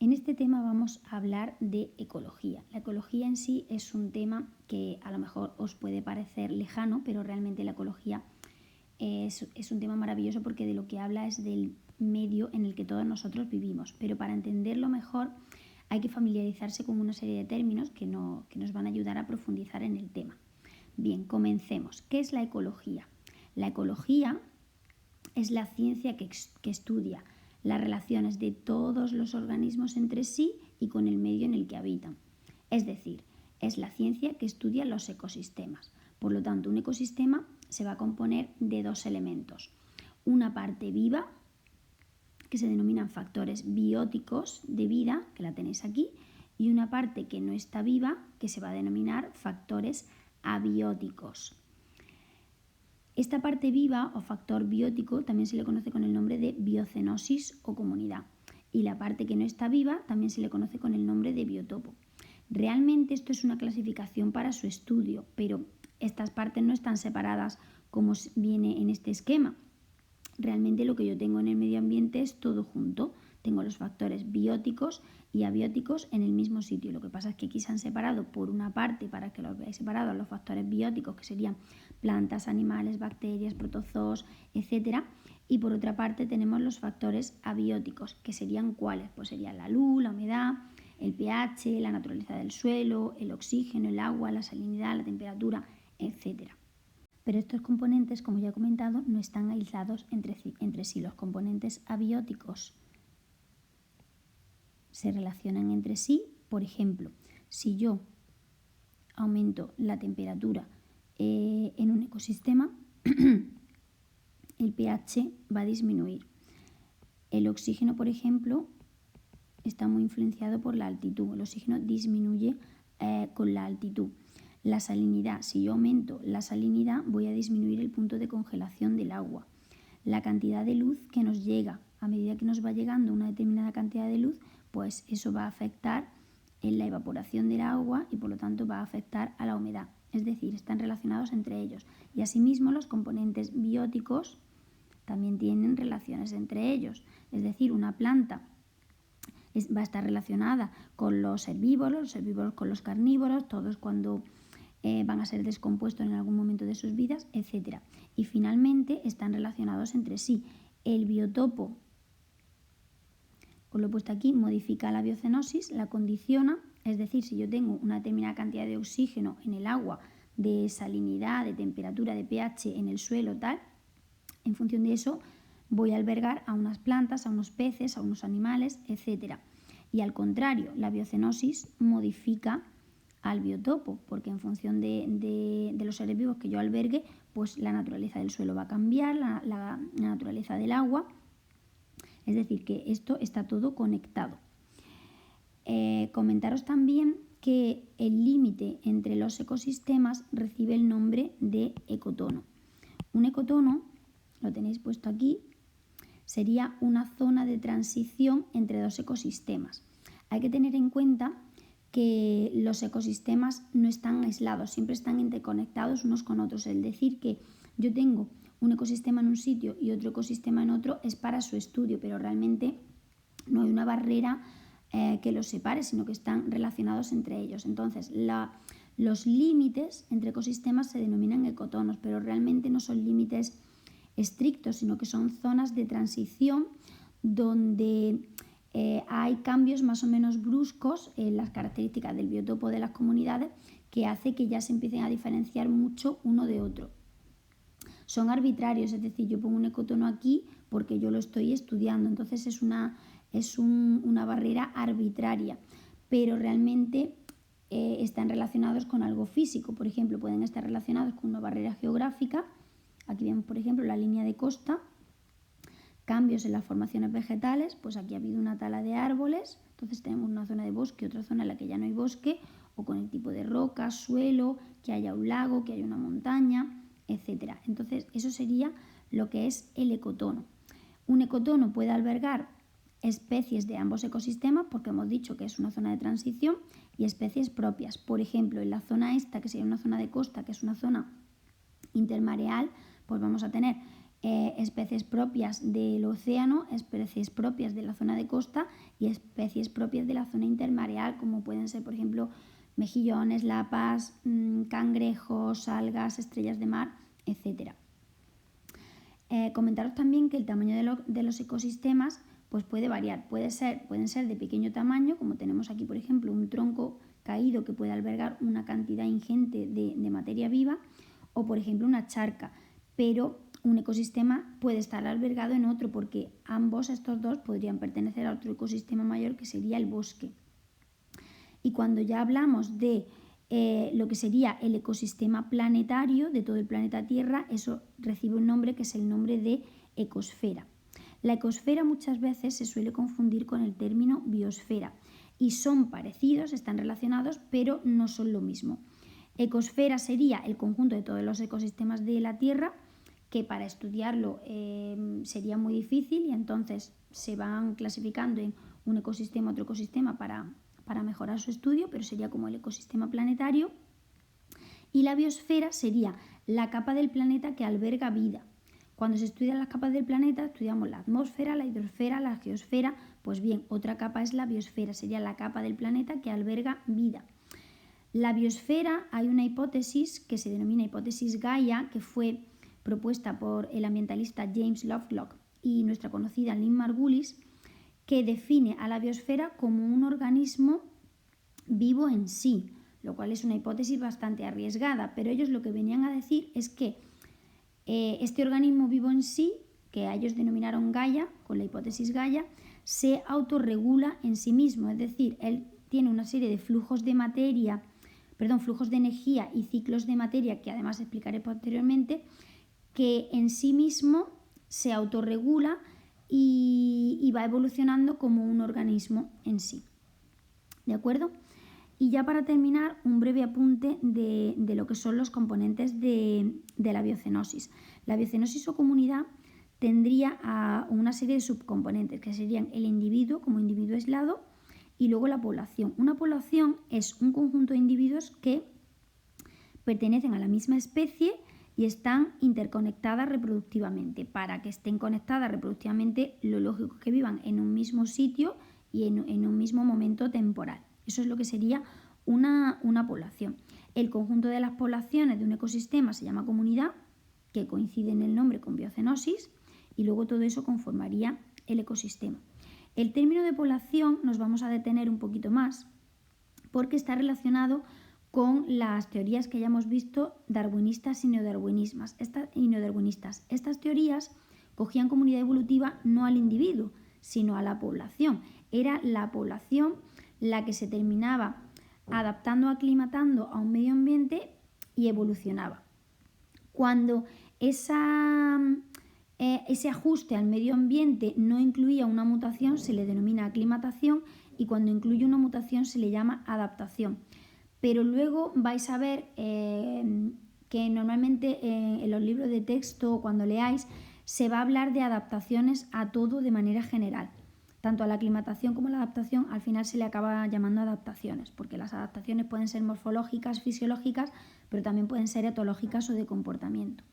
En este tema vamos a hablar de ecología. La ecología en sí es un tema que a lo mejor os puede parecer lejano, pero realmente la ecología es un tema maravilloso porque de lo que habla es del medio en el que todos nosotros vivimos. Pero para entenderlo mejor hay que familiarizarse con una serie de términos que nos van a ayudar a profundizar en el tema. Bien, comencemos. ¿Qué es la ecología? La ecología es la ciencia que estudia las relaciones de todos los organismos entre sí y con el medio en el que habitan. Es decir, es la ciencia que estudia los ecosistemas. Por lo tanto, un ecosistema se va a componer de dos elementos. Una parte viva, que se denominan factores bióticos de vida, que la tenéis aquí, y una parte que no está viva, que se va a denominar factores abióticos. Esta parte viva o factor biótico también se le conoce con el nombre de biocenosis o comunidad, y la parte que no está viva también se le conoce con el nombre de biotopo. Realmente esto es una clasificación para su estudio, pero estas partes no están separadas como viene en este esquema. Realmente lo que yo tengo en el medio ambiente es todo junto. Tengo los factores bióticos y abióticos en el mismo sitio. Lo que pasa es que aquí se han separado por una parte, para que los veáis separados, los factores bióticos, que serían plantas, animales, bacterias, protozoos, etc. Y por otra parte tenemos los factores abióticos, que serían ¿cuáles? Pues serían la luz, la humedad, el pH, la naturaleza del suelo, el oxígeno, el agua, la salinidad, la temperatura, etc. Pero estos componentes, como ya he comentado, no están aislados entre sí. Los componentes abióticos se relacionan entre sí. Por ejemplo, si yo aumento la temperatura en un ecosistema, el pH va a disminuir. El oxígeno, por ejemplo, está muy influenciado por la altitud. El oxígeno disminuye con la altitud. La salinidad, si yo aumento la salinidad, voy a disminuir el punto de congelación del agua. La cantidad de luz que nos llega, a medida que nos va llegando una determinada cantidad de luz, pues eso va a afectar en la evaporación del agua y por lo tanto va a afectar a la humedad. Es decir, están relacionados entre ellos. Y asimismo los componentes bióticos también tienen relaciones entre ellos. Es decir, una planta va a estar relacionada con los herbívoros con los carnívoros, todos cuando van a ser descompuestos en algún momento de sus vidas, etc. Y finalmente están relacionados entre sí. El biotopo, os lo he puesto aquí, modifica la biocenosis, la condiciona, es decir, si yo tengo una determinada cantidad de oxígeno en el agua, de salinidad, de temperatura, de pH en el suelo, tal, en función de eso voy a albergar a unas plantas, a unos peces, a unos animales, etc. Y al contrario, la biocenosis modifica al biotopo, porque en función de los seres vivos que yo albergue, pues la naturaleza del suelo va a cambiar, la naturaleza del agua. Es decir, que esto está todo conectado. Comentaros también que el límite entre los ecosistemas recibe el nombre de ecotono. Un ecotono, lo tenéis puesto aquí, sería una zona de transición entre dos ecosistemas. Hay que tener en cuenta que los ecosistemas no están aislados, siempre están interconectados unos con otros. Es decir, que yo tengo un ecosistema en un sitio y otro ecosistema en otro es para su estudio, pero realmente no hay una barrera que los separe, sino que están relacionados entre ellos. Entonces, los límites entre ecosistemas se denominan ecotonos, pero realmente no son límites estrictos, sino que son zonas de transición donde hay cambios más o menos bruscos en las características del biotopo de las comunidades que hace que ya se empiecen a diferenciar mucho uno de otro. Son arbitrarios, es decir, yo pongo un ecotono aquí porque yo lo estoy estudiando, entonces es una barrera arbitraria, pero realmente están relacionados con algo físico. Por ejemplo, pueden estar relacionados con una barrera geográfica. Aquí vemos, por ejemplo, la línea de costa, cambios en las formaciones vegetales, pues aquí ha habido una tala de árboles, entonces tenemos una zona de bosque, otra zona en la que ya no hay bosque, o con el tipo de roca, suelo, que haya un lago, que haya una montaña, etc. Entonces eso sería lo que es el ecotono. Un ecotono puede albergar especies de ambos ecosistemas, porque hemos dicho que es una zona de transición, y especies propias. Por ejemplo, en la zona esta, que sería una zona de costa, que es una zona intermareal, pues vamos a tener especies propias del océano, especies propias de la zona de costa y especies propias de la zona intermareal, como pueden ser, por ejemplo, mejillones, lapas, cangrejos, algas, estrellas de mar, etc. Comentaros también que el tamaño de los ecosistemas pues puede variar. Pueden ser de pequeño tamaño, como tenemos aquí, por ejemplo, un tronco caído que puede albergar una cantidad ingente de materia viva, o por ejemplo una charca, pero un ecosistema puede estar albergado en otro, porque estos dos podrían pertenecer a otro ecosistema mayor, que sería el bosque. Y cuando ya hablamos de lo que sería el ecosistema planetario de todo el planeta Tierra, eso recibe un nombre que es el nombre de ecosfera. La ecosfera muchas veces se suele confundir con el término biosfera, y son parecidos, están relacionados, pero no son lo mismo. Ecosfera sería el conjunto de todos los ecosistemas de la Tierra, que para estudiarlo sería muy difícil, y entonces se van clasificando en un ecosistema, otro ecosistema para mejorar su estudio, pero sería como el ecosistema planetario. Y la biosfera sería la capa del planeta que alberga vida. Cuando se estudian las capas del planeta, estudiamos la atmósfera, la hidrosfera, la geosfera. Pues bien, otra capa es la biosfera, sería la capa del planeta que alberga vida. La biosfera, hay una hipótesis que se denomina hipótesis Gaia, que fue propuesta por el ambientalista James Lovelock y nuestra conocida Lynn Margulis, que define a la biosfera como un organismo vivo en sí, lo cual es una hipótesis bastante arriesgada, pero ellos lo que venían a decir es que este organismo vivo en sí, que ellos denominaron Gaia, con la hipótesis Gaia, se autorregula en sí mismo, es decir, él tiene una serie de flujos de energía y ciclos de materia, que además explicaré posteriormente, que en sí mismo se autorregula y va evolucionando como un organismo en sí. ¿De acuerdo? Y ya para terminar, un breve apunte de lo que son los componentes de la biocenosis. La biocenosis o comunidad tendría una serie de subcomponentes, que serían el individuo como individuo aislado y luego la población. Una población es un conjunto de individuos que pertenecen a la misma especie y están interconectadas reproductivamente. Para que estén conectadas reproductivamente, lo lógico es que vivan en un mismo sitio y en un mismo momento temporal. Eso es lo que sería una población. El conjunto de las poblaciones de un ecosistema se llama comunidad, que coincide en el nombre con biocenosis, y luego todo eso conformaría el ecosistema. El término de población nos vamos a detener un poquito más, porque está relacionado con las teorías que ya hemos visto, darwinistas y neodarwinistas. Estas teorías cogían comunidad evolutiva no al individuo, sino a la población. Era la población la que se terminaba adaptando, aclimatando a un medio ambiente y evolucionaba. Cuando ese ajuste al medio ambiente no incluía una mutación, se le denomina aclimatación, y cuando incluye una mutación se le llama adaptación. Pero luego vais a ver que normalmente en los libros de texto, cuando leáis, se va a hablar de adaptaciones a todo de manera general. Tanto a la aclimatación como a la adaptación al final se le acaba llamando adaptaciones, porque las adaptaciones pueden ser morfológicas, fisiológicas, pero también pueden ser etológicas o de comportamiento.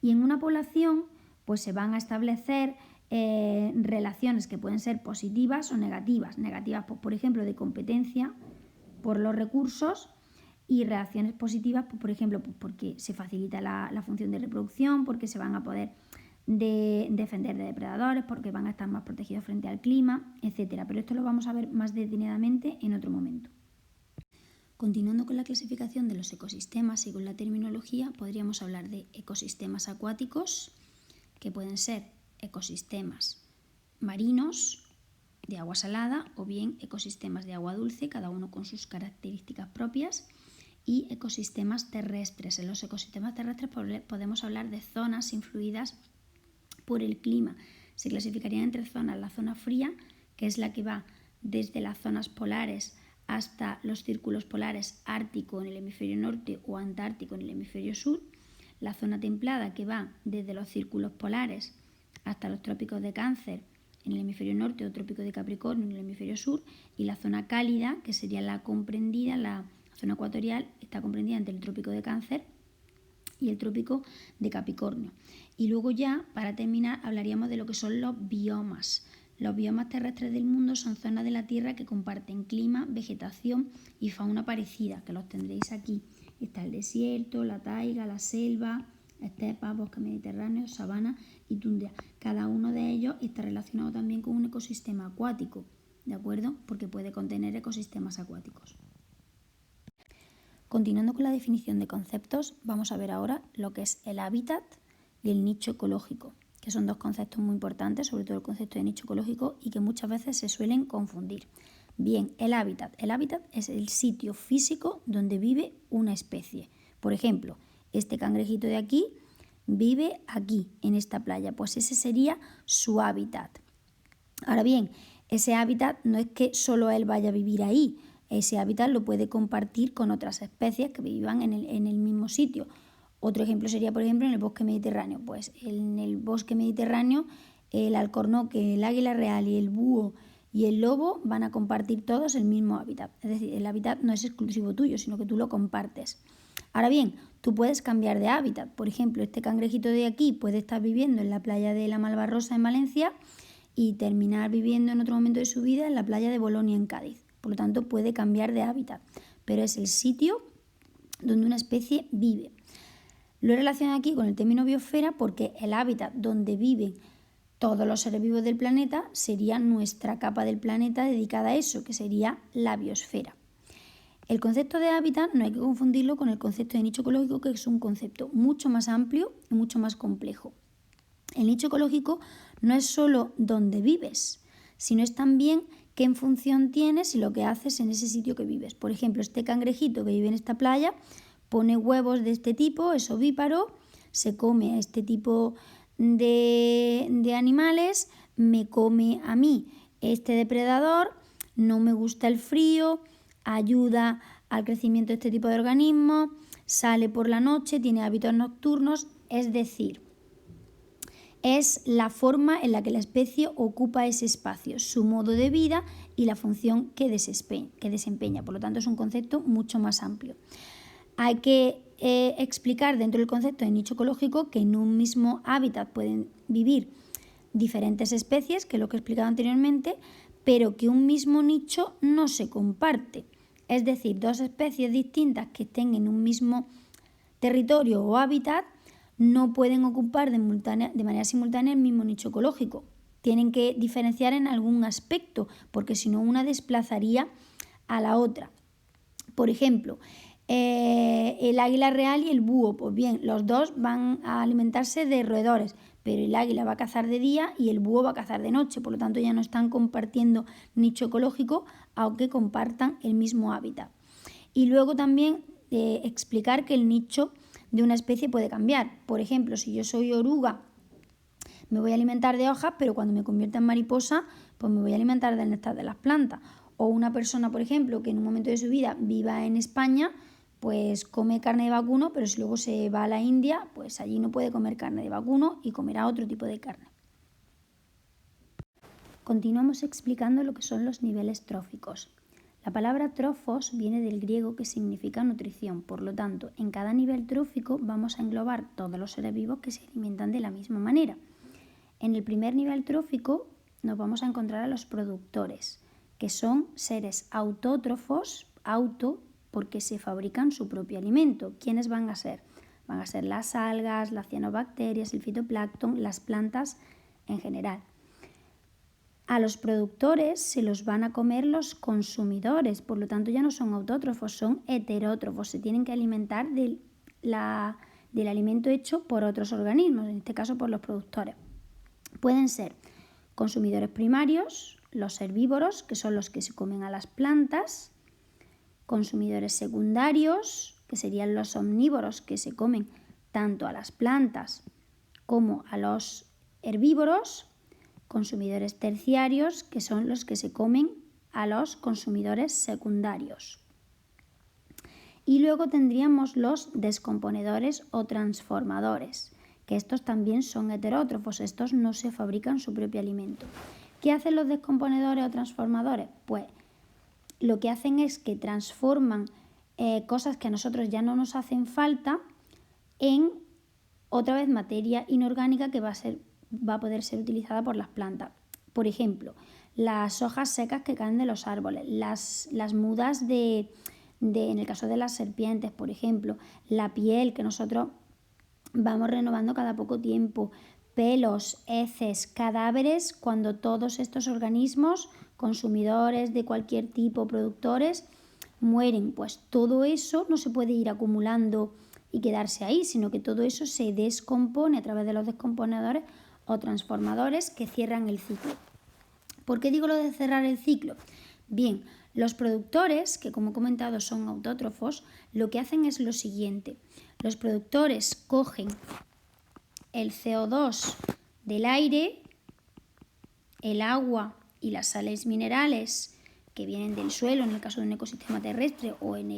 Y en una población pues se van a establecer relaciones que pueden ser positivas o negativas. Negativas, pues, por ejemplo, de competencia por los recursos, y reacciones positivas, pues, por ejemplo, pues porque se facilita la función de reproducción, porque se van a poder defender de depredadores, porque van a estar más protegidos frente al clima, etc. Pero esto lo vamos a ver más detenidamente en otro momento. Continuando con la clasificación de los ecosistemas, según la terminología, podríamos hablar de ecosistemas acuáticos, que pueden ser ecosistemas marinos, de agua salada, o bien ecosistemas de agua dulce, cada uno con sus características propias, y ecosistemas terrestres. En los ecosistemas terrestres podemos hablar de zonas influidas por el clima. Se clasificarían entre zonas: la zona fría, que es la que va desde las zonas polares hasta los círculos polares ártico en el hemisferio norte o antártico en el hemisferio sur; la zona templada, que va desde los círculos polares hasta los trópicos de Cáncer en el hemisferio norte o trópico de Capricornio en el hemisferio sur; y la zona cálida, que sería la zona ecuatorial, está comprendida entre el trópico de Cáncer y el trópico de Capricornio. Y luego ya, para terminar, hablaríamos de lo que son los biomas. Los biomas terrestres del mundo son zonas de la Tierra que comparten clima, vegetación y fauna parecida, que los tendréis aquí. Está el desierto, la taiga, la selva, estepas, bosque mediterráneo, sabana y tundra. Cada uno de ellos está relacionado también con un ecosistema acuático, ¿de acuerdo? Porque puede contener ecosistemas acuáticos. Continuando con la definición de conceptos, vamos a ver ahora lo que es el hábitat y el nicho ecológico, que son dos conceptos muy importantes, sobre todo el concepto de nicho ecológico, y que muchas veces se suelen confundir. Bien, el hábitat. El hábitat es el sitio físico donde vive una especie. Por ejemplo, este cangrejito de aquí vive aquí, en esta playa, pues ese sería su hábitat. Ahora bien, ese hábitat no es que solo él vaya a vivir ahí, ese hábitat lo puede compartir con otras especies que vivan en el mismo sitio. Otro ejemplo sería, por ejemplo, en el bosque mediterráneo. Pues en el bosque mediterráneo, el alcornoque, el águila real y el búho y el lobo van a compartir todos el mismo hábitat. Es decir, el hábitat no es exclusivo tuyo, sino que tú lo compartes. Ahora bien, tú puedes cambiar de hábitat. Por ejemplo, este cangrejito de aquí puede estar viviendo en la playa de la Malvarrosa en Valencia y terminar viviendo en otro momento de su vida en la playa de Bolonia en Cádiz. Por lo tanto, puede cambiar de hábitat, pero es el sitio donde una especie vive. Lo he relacionado aquí con el término biosfera porque el hábitat donde viven todos los seres vivos del planeta sería nuestra capa del planeta dedicada a eso, que sería la biosfera. El concepto de hábitat no hay que confundirlo con el concepto de nicho ecológico, que es un concepto mucho más amplio y mucho más complejo. El nicho ecológico no es solo donde vives, sino es también qué función tienes y lo que haces en ese sitio que vives. Por ejemplo, este cangrejito que vive en esta playa pone huevos de este tipo, es ovíparo, se come a este tipo de animales, me come a mí este depredador, no me gusta el frío, ayuda al crecimiento de este tipo de organismos, sale por la noche, tiene hábitos nocturnos, es decir, es la forma en la que la especie ocupa ese espacio, su modo de vida y la función que desempeña. Por lo tanto, es un concepto mucho más amplio. Hay que explicar dentro del concepto de nicho ecológico que en un mismo hábitat pueden vivir diferentes especies, que es lo que he explicado anteriormente, pero que un mismo nicho no se comparte. Es decir, dos especies distintas que estén en un mismo territorio o hábitat no pueden ocupar de manera simultánea el mismo nicho ecológico. Tienen que diferenciar en algún aspecto, porque si no una desplazaría a la otra. Por ejemplo, el águila real y el búho, pues bien, los dos van a alimentarse de roedores, pero el águila va a cazar de día y el búho va a cazar de noche, por lo tanto ya no están compartiendo nicho ecológico, aunque compartan el mismo hábitat. Y luego también explicar que el nicho de una especie puede cambiar. Por ejemplo, si yo soy oruga, me voy a alimentar de hojas, pero cuando me convierta en mariposa, pues me voy a alimentar del néctar de las plantas. O una persona, por ejemplo, que en un momento de su vida viva en España, pues come carne de vacuno, pero si luego se va a la India, pues allí no puede comer carne de vacuno y comerá otro tipo de carne. Continuamos explicando lo que son los niveles tróficos. La palabra trofos viene del griego que significa nutrición, por lo tanto, en cada nivel trófico vamos a englobar todos los seres vivos que se alimentan de la misma manera. En el primer nivel trófico nos vamos a encontrar a los productores, que son seres autótrofos, porque se fabrican su propio alimento. ¿Quiénes van a ser? Van a ser las algas, las cianobacterias, el fitoplancton, las plantas en general. A los productores se los van a comer los consumidores, por lo tanto ya no son autótrofos, son heterótrofos, se tienen que alimentar del alimento hecho por otros organismos, en este caso por los productores. Pueden ser consumidores primarios, los herbívoros, que son los que se comen a las plantas, consumidores secundarios, que serían los omnívoros, que se comen tanto a las plantas como a los herbívoros, consumidores terciarios, que son los que se comen a los consumidores secundarios. Y luego tendríamos los descomponedores o transformadores, que estos también son heterótrofos, estos no se fabrican su propio alimento. ¿Qué hacen los descomponedores o transformadores? Pues lo que hacen es que transforman cosas que a nosotros ya no nos hacen falta en otra vez materia inorgánica que va a poder ser utilizada por las plantas. Por ejemplo, las hojas secas que caen de los árboles, las mudas en el caso de las serpientes, por ejemplo, la piel que nosotros vamos renovando cada poco tiempo, pelos, heces, cadáveres, cuando todos estos organismos, consumidores de cualquier tipo, productores, mueren, pues todo eso no se puede ir acumulando y quedarse ahí, sino que todo eso se descompone a través de los descomponedores o transformadores que cierran el ciclo. ¿Por qué digo lo de cerrar el ciclo? Bien, los productores, que como he comentado son autótrofos, lo que hacen es lo siguiente. Los productores cogen el CO2 del aire, el agua y las sales minerales que vienen del suelo en el caso de un ecosistema terrestre o en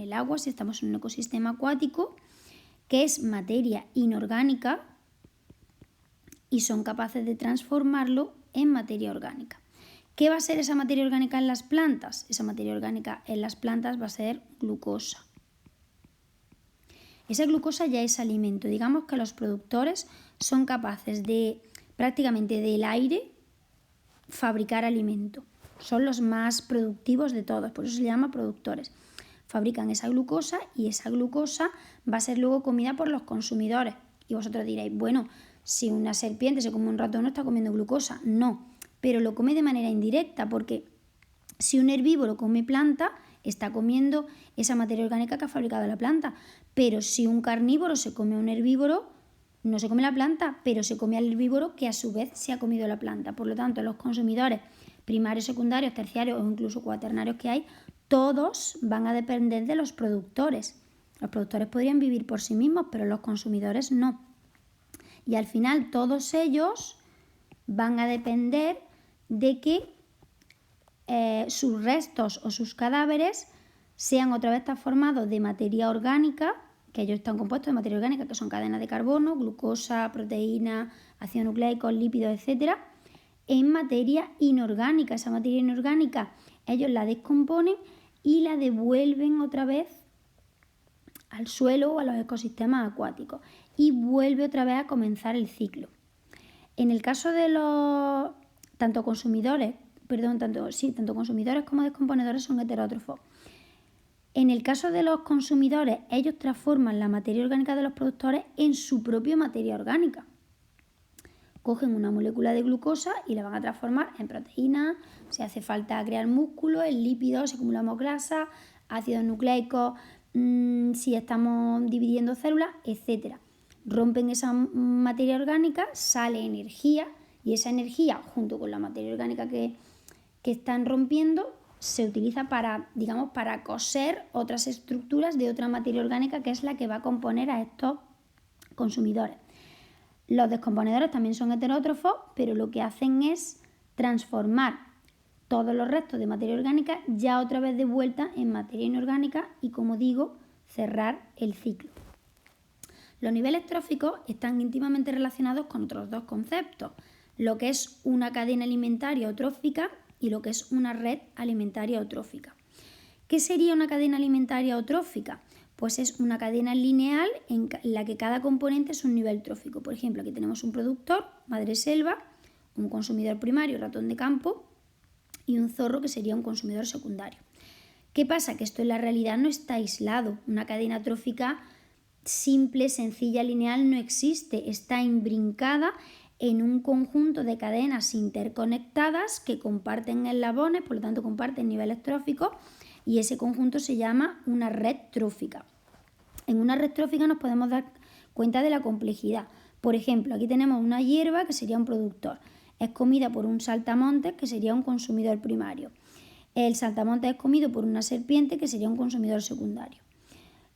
el agua si estamos en un ecosistema acuático, que es materia inorgánica, y son capaces de transformarlo en materia orgánica. ¿Qué va a ser esa materia orgánica en las plantas? Esa materia orgánica en las plantas va a ser glucosa. Esa glucosa ya es alimento. Digamos que los productores son capaces de, prácticamente del aire, fabricar alimento. Son los más productivos de todos, por eso se llama productores. Fabrican esa glucosa y esa glucosa va a ser luego comida por los consumidores. Y vosotros diréis, bueno, si una serpiente se come un ratón no está comiendo glucosa. No, pero lo come de manera indirecta, porque si un herbívoro come planta, está comiendo esa materia orgánica que ha fabricado la planta. Pero si un carnívoro se come a un herbívoro, no se come la planta, pero se come al herbívoro que a su vez se ha comido la planta. Por lo tanto, los consumidores primarios, secundarios, terciarios o incluso cuaternarios que hay, todos van a depender de los productores. Los productores podrían vivir por sí mismos, pero los consumidores no. Y al final todos ellos van a depender de que sus restos o sus cadáveres sean otra vez transformados de materia orgánica, que ellos están compuestos de materia orgánica, que son cadenas de carbono, glucosa, proteína, ácidos nucleicos, lípidos, etcétera, en materia inorgánica. Esa materia inorgánica ellos la descomponen y la devuelven otra vez al suelo o a los ecosistemas acuáticos y vuelve otra vez a comenzar el ciclo. En el caso de los tanto consumidores como descomponedores son heterótrofos. En el caso de los consumidores, ellos transforman la materia orgánica de los productores en su propia materia orgánica. Cogen una molécula de glucosa y la van a transformar en proteínas, si hace falta crear músculo, en lípidos, si acumulamos grasa, ácidos nucleicos, si estamos dividiendo células, etc. Rompen esa materia orgánica, sale energía y esa energía, junto con la materia orgánica que están rompiendo, se utiliza para coser otras estructuras de otra materia orgánica que es la que va a componer a estos consumidores. Los descomponedores también son heterótrofos, pero lo que hacen es transformar todos los restos de materia orgánica ya otra vez de vuelta en materia inorgánica y, como digo, cerrar el ciclo. Los niveles tróficos están íntimamente relacionados con otros dos conceptos, lo que es una cadena alimentaria eutrófica y lo que es una red alimentaria eutrófica. ¿Qué sería una cadena alimentaria eutrófica? Pues es una cadena lineal en la que cada componente es un nivel trófico. Por ejemplo, aquí tenemos un productor, madre selva, un consumidor primario, ratón de campo, y un zorro que sería un consumidor secundario. ¿Qué pasa? Que esto en la realidad no está aislado. Una cadena trófica simple, sencilla, lineal no existe. Está imbrincada en un conjunto de cadenas interconectadas que comparten eslabones, por lo tanto comparten niveles tróficos, y ese conjunto se llama una red trófica. En una red trófica nos podemos dar cuenta de la complejidad. Por ejemplo, aquí tenemos una hierba que sería un productor. Es comida por un saltamontes que sería un consumidor primario. El saltamontes es comido por una serpiente que sería un consumidor secundario.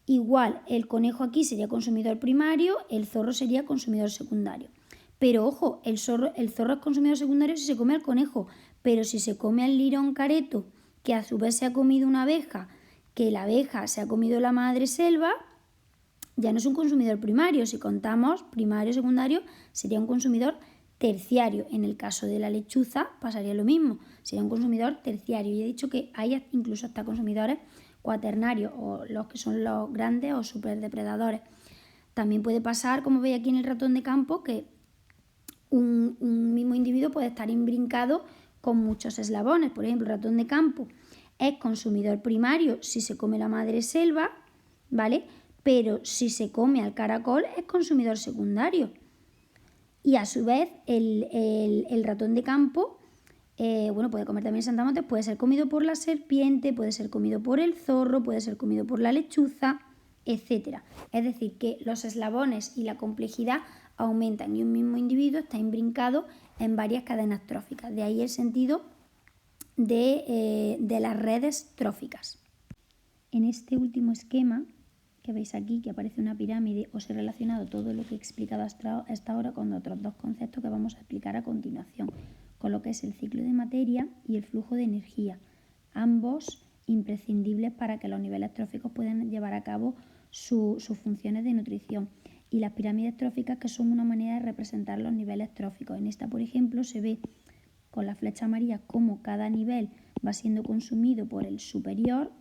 Igual, el conejo aquí sería consumidor primario, el zorro sería consumidor secundario. Pero ojo, el zorro es consumidor secundario si se come al conejo, pero si se come al lirón careto, que a su vez se ha comido una abeja, que la abeja se ha comido la madre selva, ya no es un consumidor primario. Si contamos primario, secundario, sería un consumidor terciario. En el caso de la lechuza pasaría lo mismo, sería un consumidor terciario. Y he dicho que hay incluso hasta consumidores cuaternarios, o los que son los grandes o superdepredadores. También puede pasar, como veis aquí en el ratón de campo, que un mismo individuo puede estar imbrincado con muchos eslabones. Por ejemplo, el ratón de campo es consumidor primario si se come la madre selva, ¿vale? Pero si se come al caracol es consumidor secundario. Y a su vez el ratón de campo, puede comer también saltamontes, puede ser comido por la serpiente, puede ser comido por el zorro, puede ser comido por la lechuza, etc. Es decir, que los eslabones y la complejidad aumentan y un mismo individuo está imbrincado en varias cadenas tróficas. De ahí el sentido de las redes tróficas. En este último esquema que veis aquí, que aparece una pirámide, os he relacionado todo lo que he explicado hasta ahora con otros dos conceptos que vamos a explicar a continuación, con lo que es el ciclo de materia y el flujo de energía, ambos imprescindibles para que los niveles tróficos puedan llevar a cabo sus funciones de nutrición. Y las pirámides tróficas, que son una manera de representar los niveles tróficos. En esta, por ejemplo, se ve con la flecha amarilla cómo cada nivel va siendo consumido por el superior.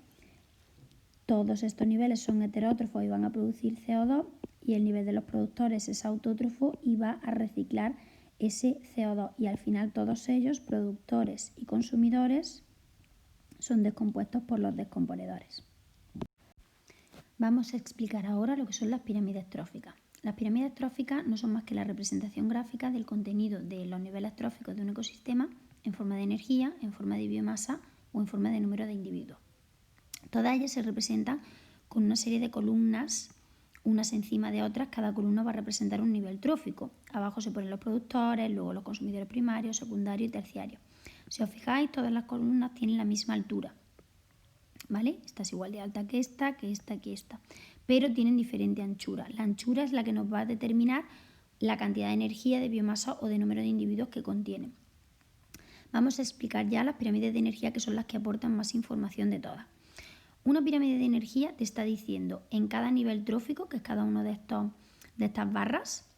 Todos estos niveles son heterótrofos y van a producir CO2, y el nivel de los productores es autótrofo y va a reciclar ese CO2. Y al final todos ellos, productores y consumidores, son descompuestos por los descomponedores. Vamos a explicar ahora lo que son las pirámides tróficas. Las pirámides tróficas no son más que la representación gráfica del contenido de los niveles tróficos de un ecosistema en forma de energía, en forma de biomasa o en forma de número de individuos. Todas ellas se representan con una serie de columnas, unas encima de otras. Cada columna va a representar un nivel trófico. Abajo se ponen los productores, luego los consumidores primarios, secundarios y terciarios. Si os fijáis, todas las columnas tienen la misma altura, ¿vale? Esta es igual de alta que esta, pero tienen diferente anchura. La anchura es la que nos va a determinar la cantidad de energía, de biomasa o de número de individuos que contienen. Vamos a explicar ya las pirámides de energía, que son las que aportan más información de todas. Una pirámide de energía te está diciendo en cada nivel trófico, que es cada uno de estas barras,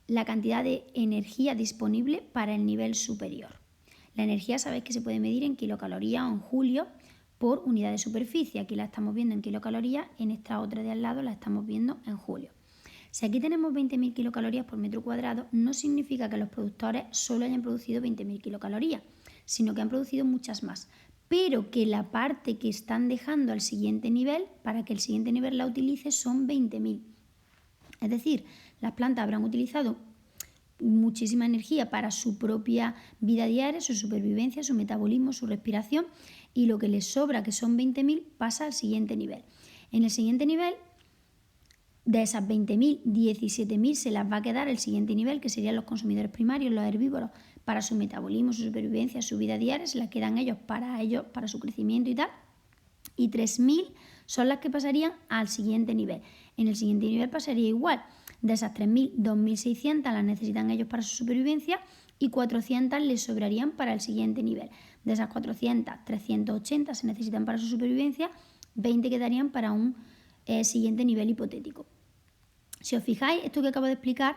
la cantidad de energía disponible para el nivel superior. La energía sabéis que se puede medir en kilocalorías o en julios por unidad de superficie. Aquí la estamos viendo en kilocalorías, en esta otra de al lado la estamos viendo en julios. Si aquí tenemos 20.000 kilocalorías por metro cuadrado, no significa que los productores solo hayan producido 20.000 kilocalorías, sino que han producido muchas más, pero que la parte que están dejando al siguiente nivel, para que el siguiente nivel la utilice, son 20.000. Es decir, las plantas habrán utilizado muchísima energía para su propia vida diaria, su supervivencia, su metabolismo, su respiración, y lo que les sobra, que son 20.000, pasa al siguiente nivel. En el siguiente nivel, de esas 20.000, 17.000 se las va a quedar el siguiente nivel, que serían los consumidores primarios, los herbívoros, para su metabolismo, su supervivencia, su vida diaria, se las quedan ellos, para su crecimiento y tal. Y 3.000 son las que pasarían al siguiente nivel. En el siguiente nivel pasaría igual. De esas 3.000, 2.600 las necesitan ellos para su supervivencia y 400 les sobrarían para el siguiente nivel. De esas 400, 380 se necesitan para su supervivencia, 20 quedarían para un siguiente nivel hipotético. Si os fijáis, esto que acabo de explicar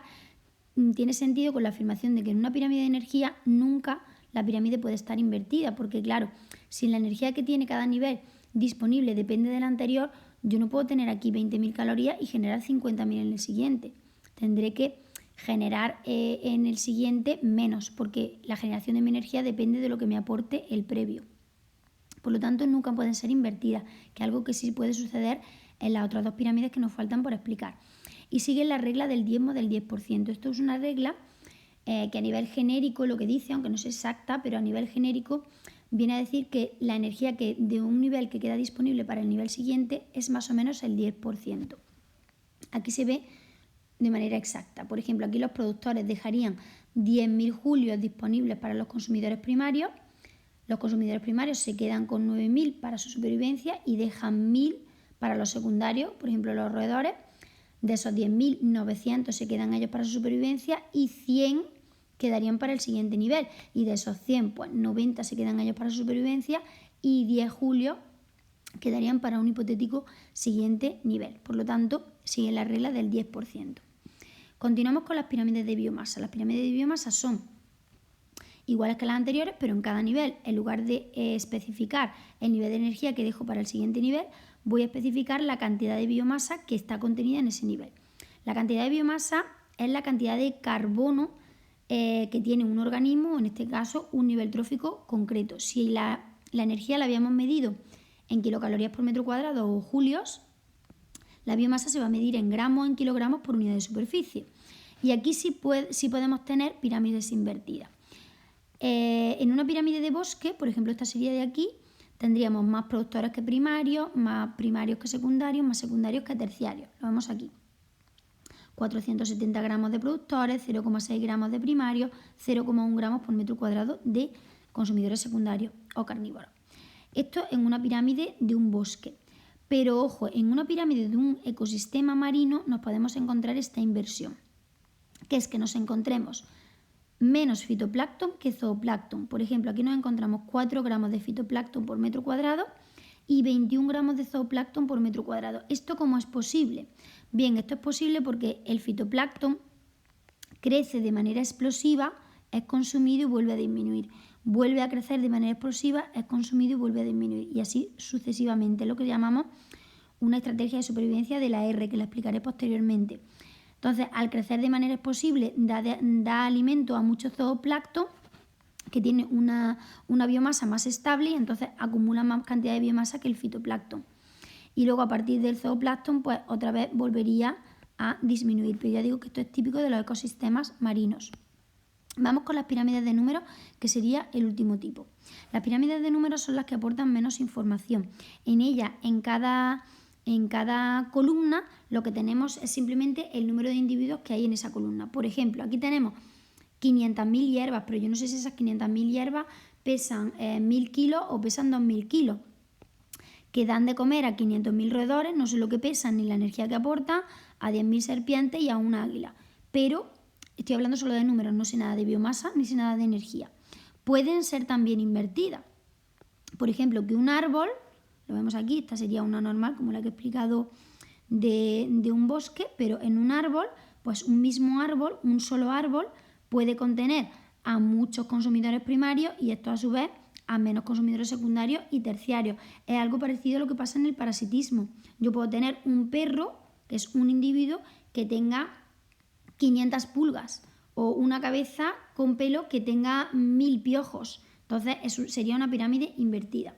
tiene sentido con la afirmación de que en una pirámide de energía nunca la pirámide puede estar invertida, porque claro, si la energía que tiene cada nivel disponible depende de la anterior, yo no puedo tener aquí 20.000 calorías y generar 50.000 en el siguiente. Tendré que generar en el siguiente menos, porque la generación de mi energía depende de lo que me aporte el previo. Por lo tanto, nunca pueden ser invertidas, que es algo que sí puede suceder en las otras dos pirámides que nos faltan por explicar. Y siguen la regla del diezmo del 10%. Esto es una regla que a nivel genérico lo que dice, aunque no es exacta, pero a nivel genérico viene a decir que la energía que de un nivel que queda disponible para el nivel siguiente es más o menos el 10%. Aquí se ve de manera exacta. Por ejemplo, aquí los productores dejarían 10.000 julios disponibles para los consumidores primarios. Los consumidores primarios se quedan con 9.000 para su supervivencia y dejan 1.000 para los secundarios, por ejemplo los roedores. De esos 10.000, 900 se quedan ellos para su supervivencia y 100 quedarían para el siguiente nivel. Y de esos 100, pues 90 se quedan ellos para su supervivencia y 10 julios quedarían para un hipotético siguiente nivel. Por lo tanto, sigue la regla del 10%. Continuamos con las pirámides de biomasa. Las pirámides de biomasa son iguales que las anteriores, pero en cada nivel, en lugar de especificar el nivel de energía que dejo para el siguiente nivel, voy a especificar la cantidad de biomasa que está contenida en ese nivel. La cantidad de biomasa es la cantidad de carbono que tiene un organismo, en este caso un nivel trófico concreto. Si la energía la habíamos medido en kilocalorías por metro cuadrado o julios, la biomasa se va a medir en gramos o en kilogramos por unidad de superficie. Y aquí sí podemos tener pirámides invertidas. En una pirámide de bosque, por ejemplo esta sería de aquí, tendríamos más productores que primarios, más primarios que secundarios, más secundarios que terciarios. Lo vemos aquí. 470 gramos de productores, 0,6 gramos de primarios, 0,1 gramos por metro cuadrado de consumidores secundarios o carnívoros. Esto en una pirámide de un bosque. Pero ojo, en una pirámide de un ecosistema marino nos podemos encontrar esta inversión, que es que nos encontremos menos fitoplancton que zooplancton. Por ejemplo, aquí nos encontramos 4 gramos de fitoplancton por metro cuadrado y 21 gramos de zooplancton por metro cuadrado. ¿Esto cómo es posible? Bien, esto es posible porque el fitoplancton crece de manera explosiva, es consumido y vuelve a disminuir. Vuelve a crecer de manera explosiva, es consumido y vuelve a disminuir. Y así sucesivamente, lo que llamamos una estrategia de supervivencia de la R, que la explicaré posteriormente. Entonces, al crecer de manera explosiva, da alimento a mucho zooplancton que tiene una biomasa más estable y entonces acumula más cantidad de biomasa que el fitoplancton. Y luego a partir del zooplancton, pues otra vez volvería a disminuir. Pero ya digo que esto es típico de los ecosistemas marinos. Vamos con las pirámides de números, que sería el último tipo. Las pirámides de números son las que aportan menos información. En ellas, en cada columna, lo que tenemos es simplemente el número de individuos que hay en esa columna. Por ejemplo, aquí tenemos 500.000 hierbas, pero yo no sé si esas 500.000 hierbas pesan 1.000 kilos o pesan 2.000 kilos. Que dan de comer a 500.000 roedores, no sé lo que pesan ni la energía que aportan, a 10.000 serpientes y a un águila. Pero estoy hablando solo de números, no sé nada de biomasa ni sé nada de energía. Pueden ser también invertidas. Por ejemplo, que un árbol, lo vemos aquí, esta sería una normal, como la que he explicado de un bosque, pero en un árbol, pues un mismo árbol, un solo árbol, puede contener a muchos consumidores primarios y esto a su vez a menos consumidores secundarios y terciarios. Es algo parecido a lo que pasa en el parasitismo. Yo puedo tener un perro, que es un individuo, que tenga 500 pulgas o una cabeza con pelo que tenga 1.000 piojos. Entonces eso sería una pirámide invertida.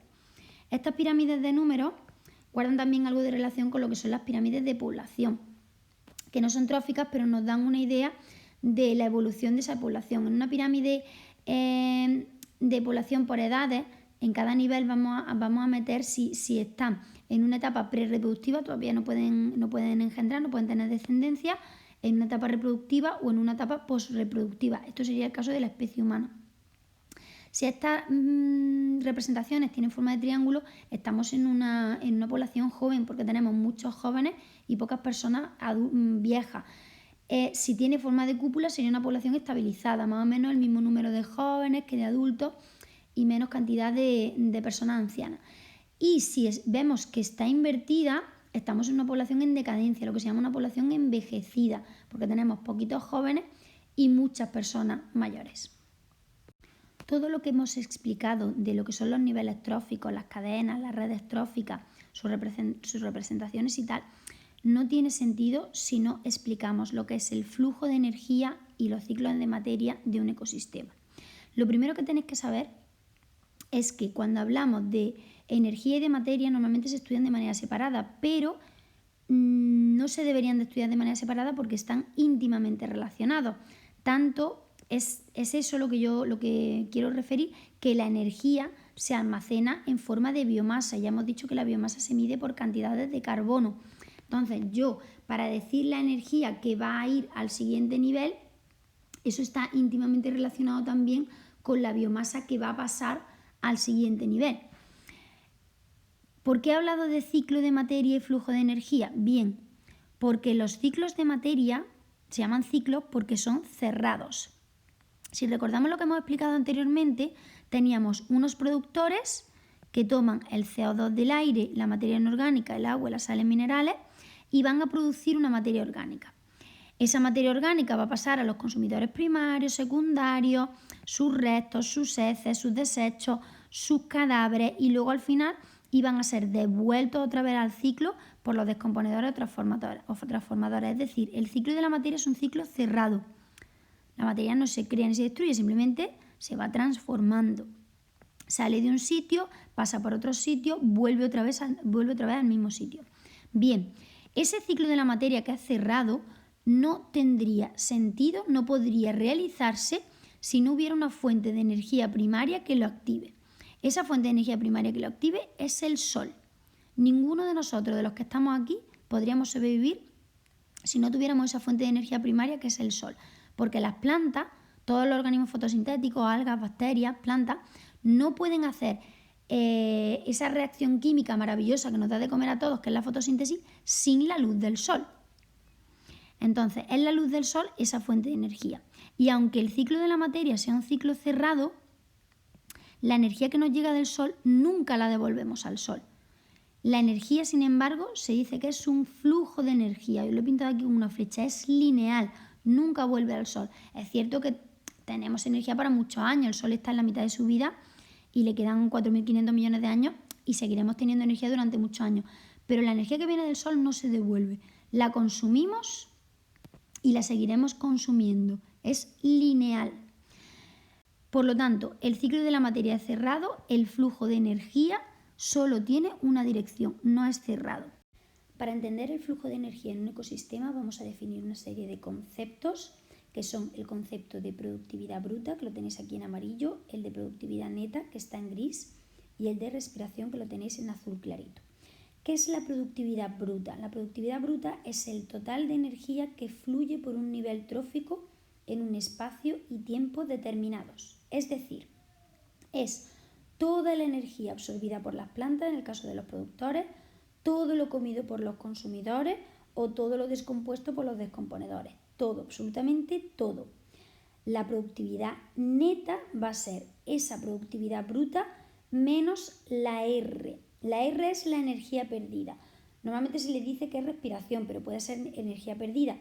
Estas pirámides de números guardan también algo de relación con lo que son las pirámides de población, que no son tróficas, pero nos dan una idea de la evolución de esa población. En una pirámide de población por edades, en cada nivel vamos a meter si están en una etapa prerreproductiva, todavía no pueden engendrar, no pueden tener descendencia, en una etapa reproductiva o en una etapa posreproductiva. Esto sería el caso de la especie humana. Si estas representaciones tienen forma de triángulo, estamos en una población joven, porque tenemos muchos jóvenes y pocas personas viejas. Si tiene forma de cúpula, sería una población estabilizada, más o menos el mismo número de jóvenes que de adultos y menos cantidad de personas ancianas. Y si vemos que está invertida, estamos en una población en decadencia, lo que se llama una población envejecida, porque tenemos poquitos jóvenes y muchas personas mayores. Todo lo que hemos explicado de lo que son los niveles tróficos, las cadenas, las redes tróficas, sus representaciones y tal, no tiene sentido si no explicamos lo que es el flujo de energía y los ciclos de materia de un ecosistema. Lo primero que tenéis que saber es que cuando hablamos de energía y de materia normalmente se estudian de manera separada, pero no se deberían de estudiar de manera separada porque están íntimamente relacionados. Tanto es eso lo que quiero referir, que la energía se almacena en forma de biomasa. Ya hemos dicho que la biomasa se mide por cantidades de carbono. Entonces yo, para decir la energía que va a ir al siguiente nivel, eso está íntimamente relacionado también con la biomasa que va a pasar al siguiente nivel. ¿Por qué he hablado de ciclo de materia y flujo de energía? Bien, porque los ciclos de materia se llaman ciclos porque son cerrados. Si recordamos lo que hemos explicado anteriormente, teníamos unos productores que toman el CO2 del aire, la materia inorgánica, el agua y las sales minerales y van a producir una materia orgánica. Esa materia orgánica va a pasar a los consumidores primarios, secundarios, sus restos, sus heces, sus desechos, sus cadáveres y luego al final y van a ser devueltos otra vez al ciclo por los descomponedores o transformadores. Es decir, el ciclo de la materia es un ciclo cerrado. La materia no se crea ni se destruye, simplemente se va transformando. Sale de un sitio, pasa por otro sitio, vuelve otra vez al mismo sitio. Bien, ese ciclo de la materia que es cerrado no tendría sentido, no podría realizarse si no hubiera una fuente de energía primaria que lo active. Esa fuente de energía primaria que lo active es el Sol. Ninguno de nosotros, de los que estamos aquí, podríamos sobrevivir si no tuviéramos esa fuente de energía primaria que es el Sol. Porque las plantas, todos los organismos fotosintéticos, algas, bacterias, plantas, no pueden hacer esa reacción química maravillosa que nos da de comer a todos, que es la fotosíntesis, sin la luz del Sol. Entonces, es la luz del Sol esa fuente de energía. Y aunque el ciclo de la materia sea un ciclo cerrado, la energía que nos llega del Sol nunca la devolvemos al Sol. La energía, sin embargo, se dice que es un flujo de energía. Yo lo he pintado aquí con una flecha, es lineal, nunca vuelve al Sol. Es cierto que tenemos energía para muchos años, el Sol está en la mitad de su vida y le quedan 4.500 millones de años y seguiremos teniendo energía durante muchos años. Pero la energía que viene del Sol no se devuelve, la consumimos y la seguiremos consumiendo, es lineal. Por lo tanto, el ciclo de la materia es cerrado, el flujo de energía solo tiene una dirección, no es cerrado. Para entender el flujo de energía en un ecosistema vamos a definir una serie de conceptos que son el concepto de productividad bruta, que lo tenéis aquí en amarillo, el de productividad neta, que está en gris, y el de respiración, que lo tenéis en azul clarito. ¿Qué es la productividad bruta? La productividad bruta es el total de energía que fluye por un nivel trófico en un espacio y tiempo determinados. Es decir, es toda la energía absorbida por las plantas, en el caso de los productores, todo lo comido por los consumidores o todo lo descompuesto por los descomponedores. Todo, absolutamente todo. La productividad neta va a ser esa productividad bruta menos la R. La R es la energía perdida. Normalmente se le dice que es respiración, pero puede ser energía perdida.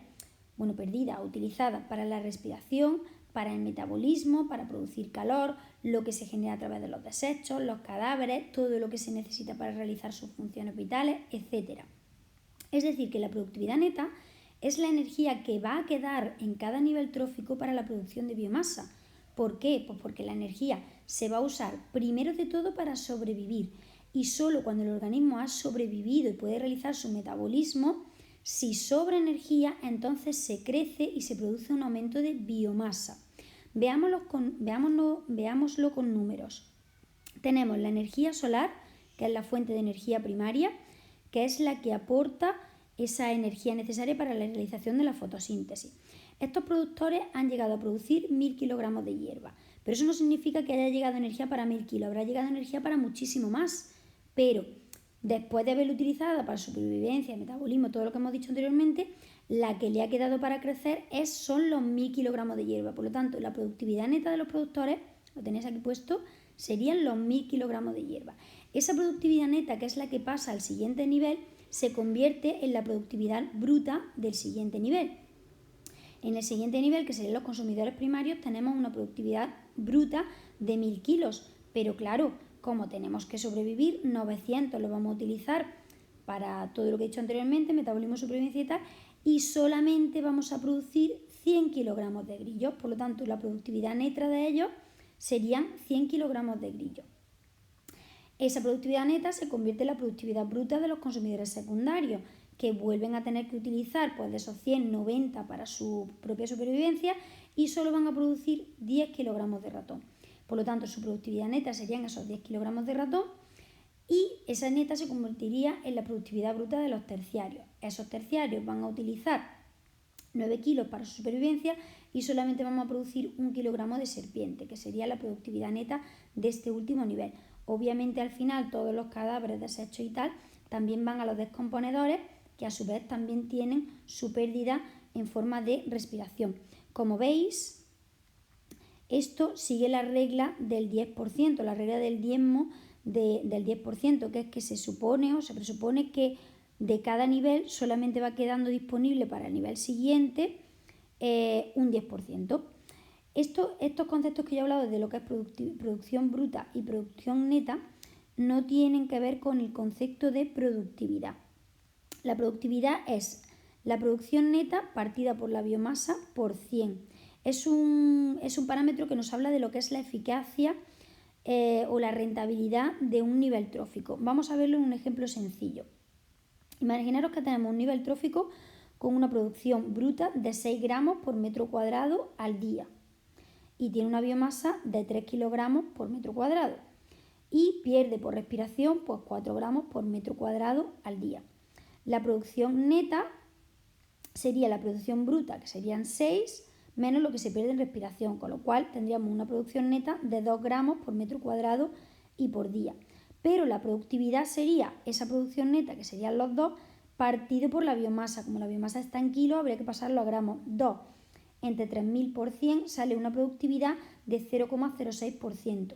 Bueno, perdida, utilizada para la respiración, para el metabolismo, para producir calor, lo que se genera a través de los desechos, los cadáveres, todo lo que se necesita para realizar sus funciones vitales, etc. Es decir, que la productividad neta es la energía que va a quedar en cada nivel trófico para la producción de biomasa. ¿Por qué? Pues porque la energía se va a usar primero de todo para sobrevivir y solo cuando el organismo ha sobrevivido y puede realizar su metabolismo, si sobra energía, entonces se crece y se produce un aumento de biomasa. Veámoslo con números. Tenemos la energía solar, que es la fuente de energía primaria, que es la que aporta esa energía necesaria para la realización de la fotosíntesis. Estos productores han llegado a producir 1.000 kilogramos de hierba, pero eso no significa que haya llegado energía para 1.000 kilos, habrá llegado energía para muchísimo más, pero después de haberla utilizado para supervivencia, metabolismo, todo lo que hemos dicho anteriormente, la que le ha quedado para crecer son los 1.000 kilogramos de hierba. Por lo tanto, la productividad neta de los productores, lo tenéis aquí puesto, serían los 1.000 kilogramos de hierba. Esa productividad neta, que es la que pasa al siguiente nivel, se convierte en la productividad bruta del siguiente nivel. En el siguiente nivel, que serían los consumidores primarios, tenemos una productividad bruta de 1.000 kilos. Pero claro, como tenemos que sobrevivir, 900 lo vamos a utilizar para todo lo que he dicho anteriormente, metabolismo, supervivencia y tal, y solamente vamos a producir 100 kilogramos de grillos. Por lo tanto, la productividad neta de ellos serían 100 kilogramos de grillos. Esa productividad neta se convierte en la productividad bruta de los consumidores secundarios, que vuelven a tener que utilizar pues, de esos 100, 90 para su propia supervivencia y solo van a producir 10 kilogramos de ratón. Por lo tanto, su productividad neta serían esos 10 kilogramos de ratón y esa neta se convertiría en la productividad bruta de los terciarios. Esos terciarios van a utilizar 9 kilos para su supervivencia y solamente vamos a producir 1 kilogramo de serpiente, que sería la productividad neta de este último nivel. Obviamente al final todos los cadáveres, desechos y tal también van a los descomponedores, que a su vez también tienen su pérdida en forma de respiración. Como veis, esto sigue la regla del 10%, la regla del diezmo del 10%, que es que se supone o se presupone que de cada nivel solamente va quedando disponible para el nivel siguiente un 10%. Estos conceptos que yo he hablado de lo que es producción bruta y producción neta no tienen que ver con el concepto de productividad. La productividad es la producción neta partida por la biomasa por 100. Es un parámetro que nos habla de lo que es la eficacia o la rentabilidad de un nivel trófico. Vamos a verlo en un ejemplo sencillo. Imaginaros que tenemos un nivel trófico con una producción bruta de 6 gramos por metro cuadrado al día y tiene una biomasa de 3 kilogramos por metro cuadrado y pierde por respiración pues 4 gramos por metro cuadrado al día. La producción neta sería la producción bruta, que serían 6, menos lo que se pierde en respiración, con lo cual tendríamos una producción neta de 2 gramos por metro cuadrado y por día. Pero la productividad sería esa producción neta, que serían los 2, partido por la biomasa. Como la biomasa está en kilos, habría que pasarlo a gramos. 2 entre 3.000 por 100 sale una productividad de 0,06%.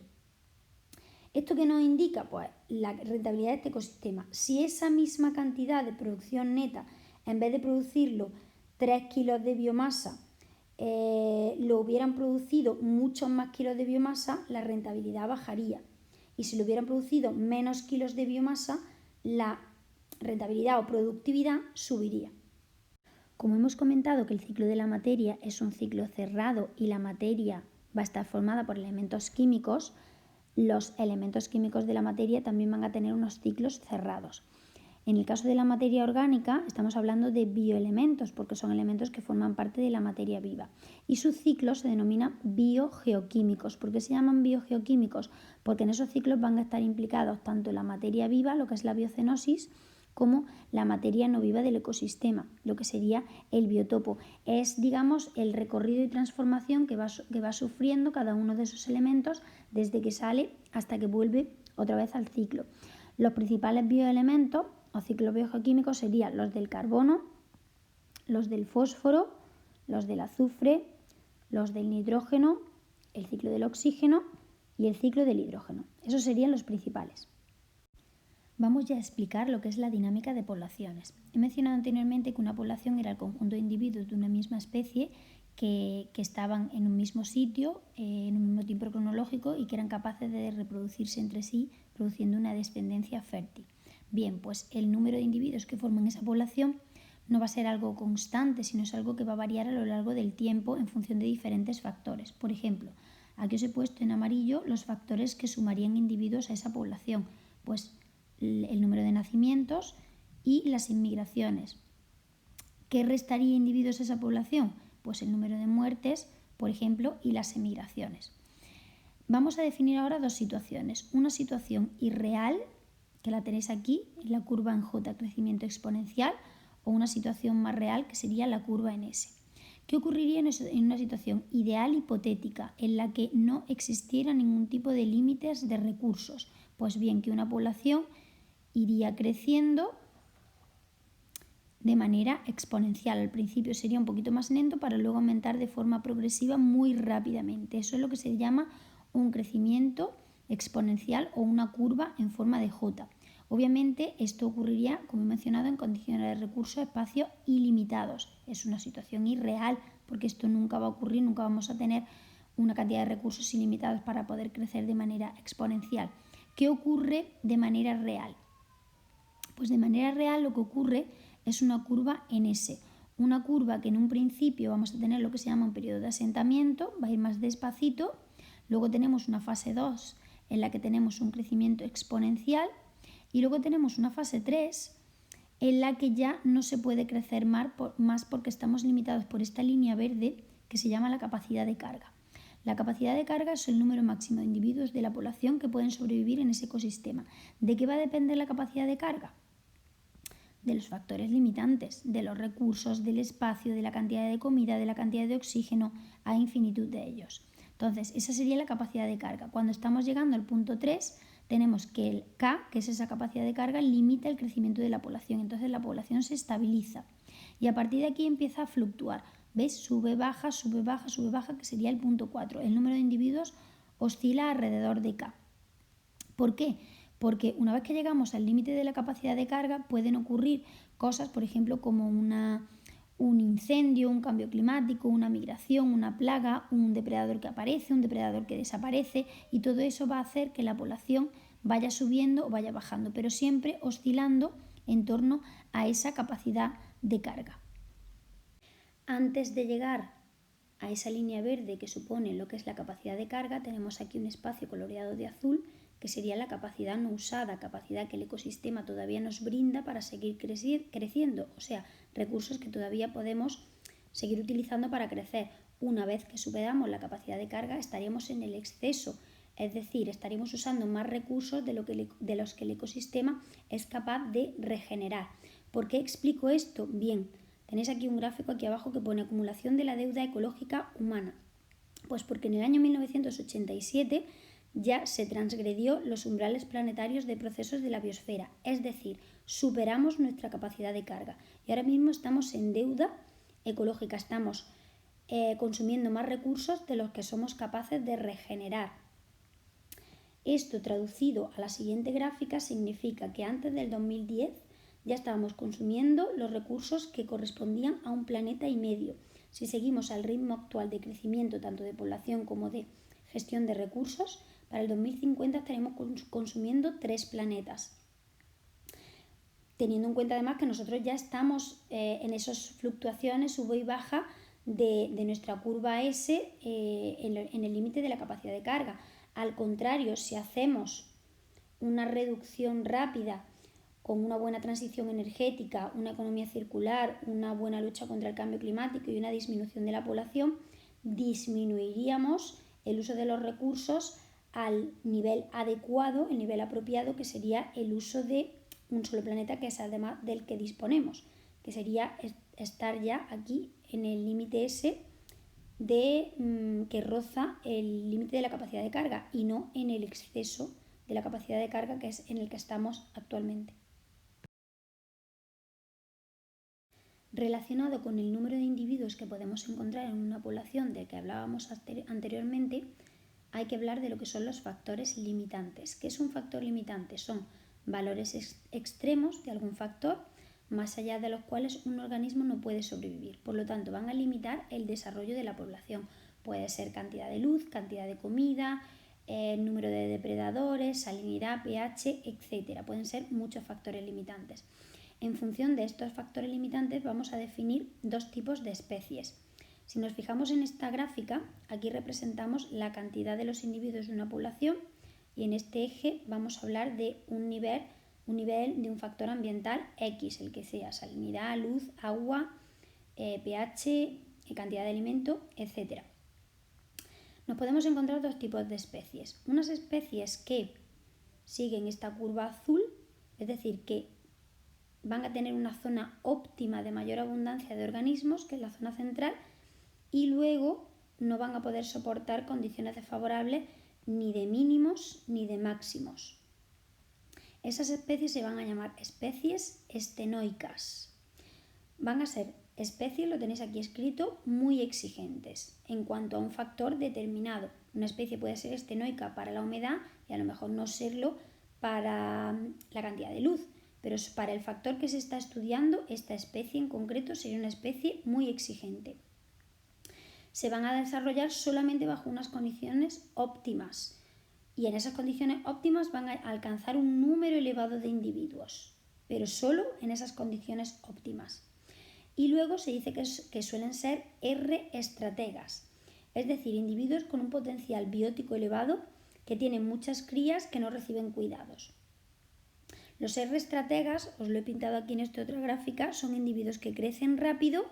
¿Esto qué nos indica? Pues la rentabilidad de este ecosistema. Si esa misma cantidad de producción neta, en vez de producirlo 3 kilos de biomasa, lo hubieran producido muchos más kilos de biomasa, la rentabilidad bajaría. Y si lo hubieran producido menos kilos de biomasa, la rentabilidad o productividad subiría. Como hemos comentado que el ciclo de la materia es un ciclo cerrado y la materia va a estar formada por elementos químicos, los elementos químicos de la materia también van a tener unos ciclos cerrados. En el caso de la materia orgánica estamos hablando de bioelementos porque son elementos que forman parte de la materia viva y sus ciclos se denominan biogeoquímicos. ¿Por qué se llaman biogeoquímicos? Porque en esos ciclos van a estar implicados tanto la materia viva, lo que es la biocenosis, como la materia no viva del ecosistema, lo que sería el biotopo. Es, digamos, el recorrido y transformación que va sufriendo cada uno de esos elementos desde que sale hasta que vuelve otra vez al ciclo. Los principales bioelementos o ciclos biogeoquímicos serían los del carbono, los del fósforo, los del azufre, los del nitrógeno, el ciclo del oxígeno y el ciclo del hidrógeno. Esos serían los principales. Vamos ya a explicar lo que es la dinámica de poblaciones. He mencionado anteriormente que una población era el conjunto de individuos de una misma especie que estaban en un mismo sitio, en un mismo tiempo cronológico y que eran capaces de reproducirse entre sí, produciendo una descendencia fértil. Bien, pues el número de individuos que forman esa población no va a ser algo constante, sino es algo que va a variar a lo largo del tiempo en función de diferentes factores. Por ejemplo, aquí os he puesto en amarillo los factores que sumarían individuos a esa población, pues el número de nacimientos y las inmigraciones. ¿Qué restaría individuos a esa población? Pues el número de muertes, por ejemplo, y las emigraciones. Vamos a definir ahora dos situaciones. Una situación irreal, que la tenéis aquí, en la curva en J, crecimiento exponencial, o una situación más real, que sería la curva en S. ¿Qué ocurriría en una situación ideal hipotética en la que no existiera ningún tipo de límites de recursos? Pues bien, que una población iría creciendo de manera exponencial. Al principio sería un poquito más lento para luego aumentar de forma progresiva muy rápidamente. Eso es lo que se llama un crecimiento exponencial o una curva en forma de J. Obviamente esto ocurriría, como he mencionado, en condiciones de recursos, espacios ilimitados. Es una situación irreal porque esto nunca va a ocurrir, nunca vamos a tener una cantidad de recursos ilimitados para poder crecer de manera exponencial. ¿Qué ocurre de manera real? Pues de manera real lo que ocurre es una curva en S. Una curva que en un principio vamos a tener lo que se llama un periodo de asentamiento, va a ir más despacito. Luego tenemos una fase 2 en la que tenemos un crecimiento exponencial y luego tenemos una fase 3 en la que ya no se puede crecer más porque estamos limitados por esta línea verde que se llama la capacidad de carga. La capacidad de carga es el número máximo de individuos de la población que pueden sobrevivir en ese ecosistema. ¿De qué va a depender la capacidad de carga? De los factores limitantes, de los recursos, del espacio, de la cantidad de comida, de la cantidad de oxígeno, hay infinitud de ellos. Entonces, esa sería la capacidad de carga. Cuando estamos llegando al punto 3, tenemos que el K, que es esa capacidad de carga, limita el crecimiento de la población. Entonces, la población se estabiliza y a partir de aquí empieza a fluctuar. ¿Ves? Sube, baja, sube, baja, sube, baja, que sería el punto 4. El número de individuos oscila alrededor de K. ¿Por qué? Porque una vez que llegamos al límite de la capacidad de carga pueden ocurrir cosas, por ejemplo, como un incendio, un cambio climático, una migración, una plaga, un depredador que aparece, un depredador que desaparece y todo eso va a hacer que la población vaya subiendo o vaya bajando, pero siempre oscilando en torno a esa capacidad de carga. Antes de llegar a esa línea verde que supone lo que es la capacidad de carga, tenemos aquí un espacio coloreado de azul que sería la capacidad no usada, capacidad que el ecosistema todavía nos brinda para seguir creciendo, o sea, recursos que todavía podemos seguir utilizando para crecer. Una vez que superamos la capacidad de carga, estaríamos en el exceso, es decir, estaríamos usando más recursos de los que el ecosistema es capaz de regenerar. ¿Por qué explico esto? Bien, tenéis aquí un gráfico aquí abajo que pone acumulación de la deuda ecológica humana. Pues porque en el año 1987 ya se transgredió los umbrales planetarios de procesos de la biosfera, es decir, superamos nuestra capacidad de carga y ahora mismo estamos en deuda ecológica, estamos consumiendo más recursos de los que somos capaces de regenerar. Esto traducido a la siguiente gráfica significa que antes del 2010 ya estábamos consumiendo los recursos que correspondían a un planeta y medio. Si seguimos al ritmo actual de crecimiento tanto de población como de gestión de recursos, para el 2050 estaremos consumiendo 3 planetas. Teniendo en cuenta además que nosotros ya estamos en esas fluctuaciones sube y baja de nuestra curva S en el límite de la capacidad de carga. Al contrario, si hacemos una reducción rápida con una buena transición energética, una economía circular, una buena lucha contra el cambio climático y una disminución de la población, disminuiríamos el uso de los recursos al nivel adecuado, el nivel apropiado, que sería el uso de un solo planeta, que es además del que disponemos, que sería estar ya aquí en el límite S que roza el límite de la capacidad de carga y no en el exceso de la capacidad de carga que es en el que estamos actualmente. Relacionado con el número de individuos que podemos encontrar en una población de que hablábamos anteriormente, hay que hablar de lo que son los factores limitantes. ¿Qué es un factor limitante? Son valores extremos de algún factor más allá de los cuales un organismo no puede sobrevivir. Por lo tanto, van a limitar el desarrollo de la población. Puede ser cantidad de luz, cantidad de comida, número de depredadores, salinidad, pH, etc. Pueden ser muchos factores limitantes. En función de estos factores limitantes vamos a definir 2 tipos de especies. Si nos fijamos en esta gráfica, aquí representamos la cantidad de los individuos de una población y en este eje vamos a hablar de un nivel de un factor ambiental X, el que sea salinidad, luz, agua, pH, cantidad de alimento, etc. Nos podemos encontrar 2 tipos de especies. Unas especies que siguen esta curva azul, es decir, que van a tener una zona óptima de mayor abundancia de organismos, que es la zona central, y luego no van a poder soportar condiciones desfavorables ni de mínimos ni de máximos. Esas especies se van a llamar especies estenoicas. Van a ser especies, lo tenéis aquí escrito, muy exigentes en cuanto a un factor determinado. Una especie puede ser estenoica para la humedad y a lo mejor no serlo para la cantidad de luz, pero para el factor que se está estudiando, esta especie en concreto sería una especie muy exigente. Se van a desarrollar solamente bajo unas condiciones óptimas y en esas condiciones óptimas van a alcanzar un número elevado de individuos, pero solo en esas condiciones óptimas. Y luego se dice que suelen ser R-estrategas, es decir, individuos con un potencial biótico elevado que tienen muchas crías que no reciben cuidados. Los R-estrategas, os lo he pintado aquí en esta otra gráfica, son individuos que crecen rápido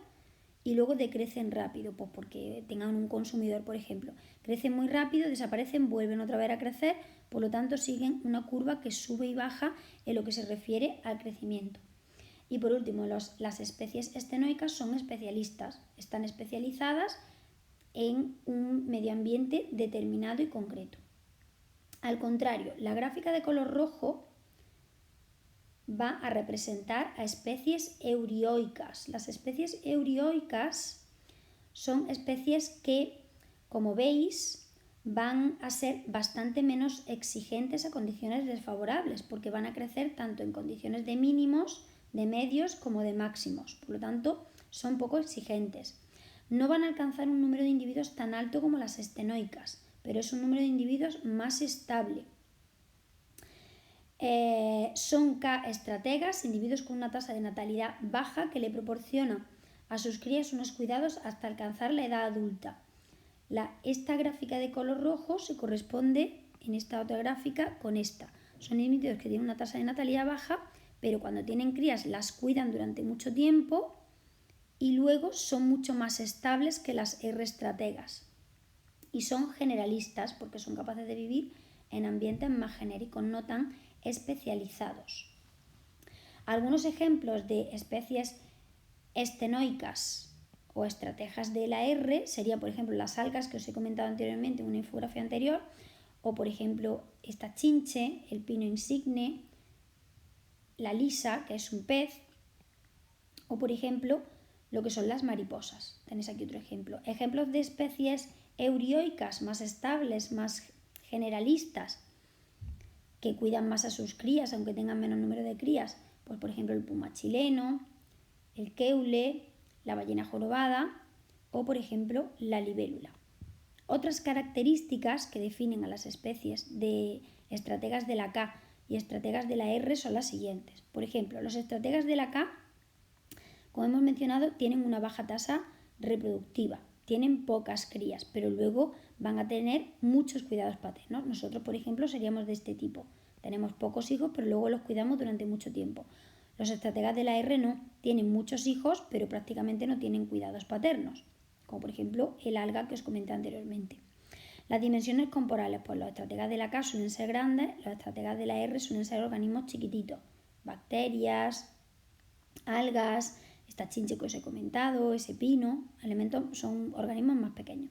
y luego decrecen rápido, pues porque tengan un consumidor, por ejemplo. Crecen muy rápido, desaparecen, vuelven otra vez a crecer, por lo tanto siguen una curva que sube y baja en lo que se refiere al crecimiento. Y por último, las especies estenoicas son especialistas, están especializadas en un medio ambiente determinado y concreto. Al contrario, la gráfica de color rojo va a representar a especies eurioicas. Las especies eurioicas son especies que, como veis, van a ser bastante menos exigentes a condiciones desfavorables porque van a crecer tanto en condiciones de mínimos, de medios como de máximos. Por lo tanto, son poco exigentes. No van a alcanzar un número de individuos tan alto como las estenoicas, pero es un número de individuos más estable. Son K estrategas, individuos con una tasa de natalidad baja que le proporciona a sus crías unos cuidados hasta alcanzar la edad adulta. Esta gráfica de color rojo se corresponde en esta otra gráfica con esta. Son individuos que tienen una tasa de natalidad baja, pero cuando tienen crías las cuidan durante mucho tiempo y luego son mucho más estables que las R estrategas. Y son generalistas porque son capaces de vivir en ambientes más genéricos, no tan especializados. Algunos ejemplos de especies estenoicas o estrategas de la R serían, por ejemplo, las algas que os he comentado anteriormente en una infografía anterior, o por ejemplo esta chinche, el pino insigne, la lisa, que es un pez, o por ejemplo lo que son las mariposas. Tenéis aquí otro ejemplo. Ejemplos de especies eurioicas, más estables, más generalistas, que cuidan más a sus crías, aunque tengan menos número de crías, pues por ejemplo el puma chileno, el keule, la ballena jorobada o por ejemplo la libélula. Otras características que definen a las especies de estrategas de la K y estrategas de la R son las siguientes. Por ejemplo, los estrategas de la K, como hemos mencionado, tienen una baja tasa reproductiva, tienen pocas crías, pero luego van a tener muchos cuidados paternos. Nosotros, por ejemplo, seríamos de este tipo. Tenemos pocos hijos, pero luego los cuidamos durante mucho tiempo. Los estrategas de la R no, tienen muchos hijos, pero prácticamente no tienen cuidados paternos, como por ejemplo el alga que os comenté anteriormente. Las dimensiones corporales, pues los estrategas de la K suelen ser grandes, los estrategas de la R suelen ser organismos chiquititos, bacterias, algas, esta chinche que os he comentado, ese pino, son organismos más pequeños.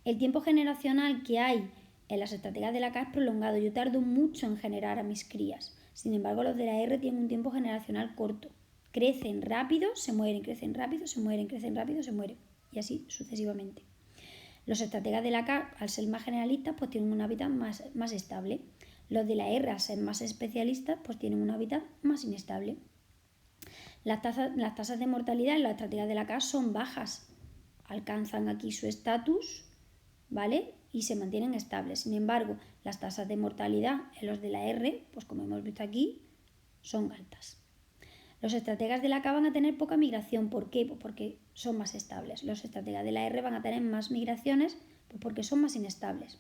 El tiempo generacional que hay en las estrategas de la K es prolongado. Yo tardo mucho en generar a mis crías. Sin embargo, los de la R tienen un tiempo generacional corto. Crecen rápido, se mueren, crecen rápido, se mueren, crecen rápido, se mueren. Y así sucesivamente. Los estrategas de la K, al ser más generalistas, pues tienen un hábitat más estable. Los de la R, al ser más especialistas, pues tienen un hábitat más inestable. Las tasas de mortalidad en las estrategas de la K son bajas. Alcanzan aquí su estatus, ¿vale? Y se mantienen estables. Sin embargo, las tasas de mortalidad en los de la R, pues como hemos visto aquí, son altas. Los estrategas de la K van a tener poca migración. ¿Por qué? Pues porque son más estables. Los estrategas de la R van a tener más migraciones, pues porque son más inestables.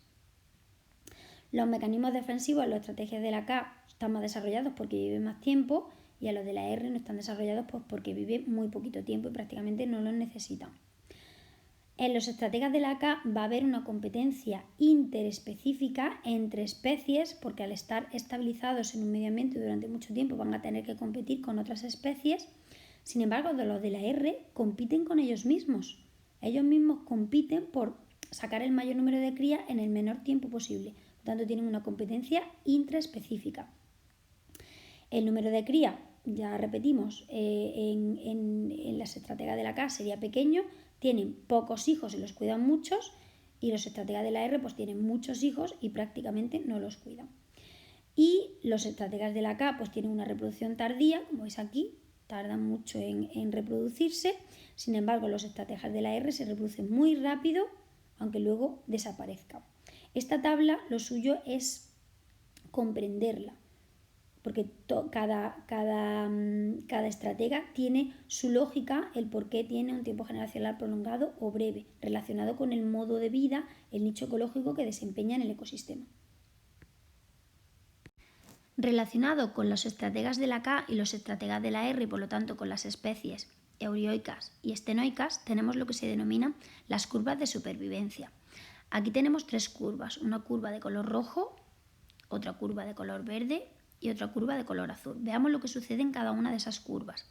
Los mecanismos defensivos en las estrategias de la K están más desarrollados porque viven más tiempo, y a los de la R no están desarrollados pues porque viven muy poquito tiempo y prácticamente no los necesitan. En los estrategas de la K va a haber una competencia interespecífica entre especies, porque al estar estabilizados en un medio ambiente durante mucho tiempo van a tener que competir con otras especies. Sin embargo, los de la R compiten con ellos mismos. Ellos mismos compiten por sacar el mayor número de crías en el menor tiempo posible. Por tanto, tienen una competencia intraespecífica. El número de crías, ya repetimos, en las estrategas de la K sería pequeño, tienen pocos hijos y los cuidan muchos, y los estrategas de la R pues tienen muchos hijos y prácticamente no los cuidan. Y los estrategas de la K pues tienen una reproducción tardía, como veis aquí, tardan mucho en reproducirse. Sin embargo, los estrategas de la R se reproducen muy rápido, aunque luego desaparezcan. Esta tabla, lo suyo es comprenderla, porque cada estratega tiene su lógica, el por qué tiene un tiempo generacional prolongado o breve, relacionado con el modo de vida, el nicho ecológico que desempeña en el ecosistema. Relacionado con los estrategas de la K y los estrategas de la R, y por lo tanto con las especies eurioicas y estenoicas, tenemos lo que se denomina las curvas de supervivencia. Aquí tenemos tres curvas, una curva de color rojo, otra curva de color verde y otra curva de color azul. Veamos lo que sucede en cada una de esas curvas.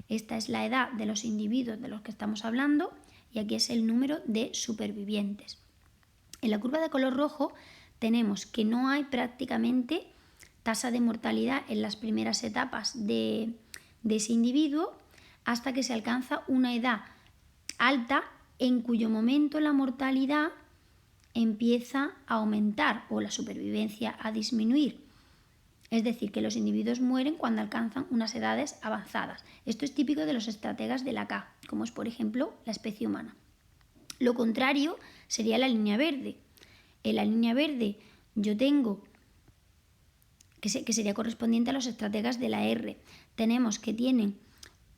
Esta es la edad de los individuos de los que estamos hablando y aquí es el número de supervivientes. En la curva de color rojo tenemos que no hay prácticamente tasa de mortalidad en las primeras etapas de ese individuo hasta que se alcanza una edad alta en cuyo momento la mortalidad empieza a aumentar o la supervivencia a disminuir. Es decir, que los individuos mueren cuando alcanzan unas edades avanzadas. Esto es típico de los estrategas de la K, como es por ejemplo la especie humana. Lo contrario sería la línea verde. En la línea verde yo tengo que sería correspondiente a los estrategas de la R. Tenemos que tienen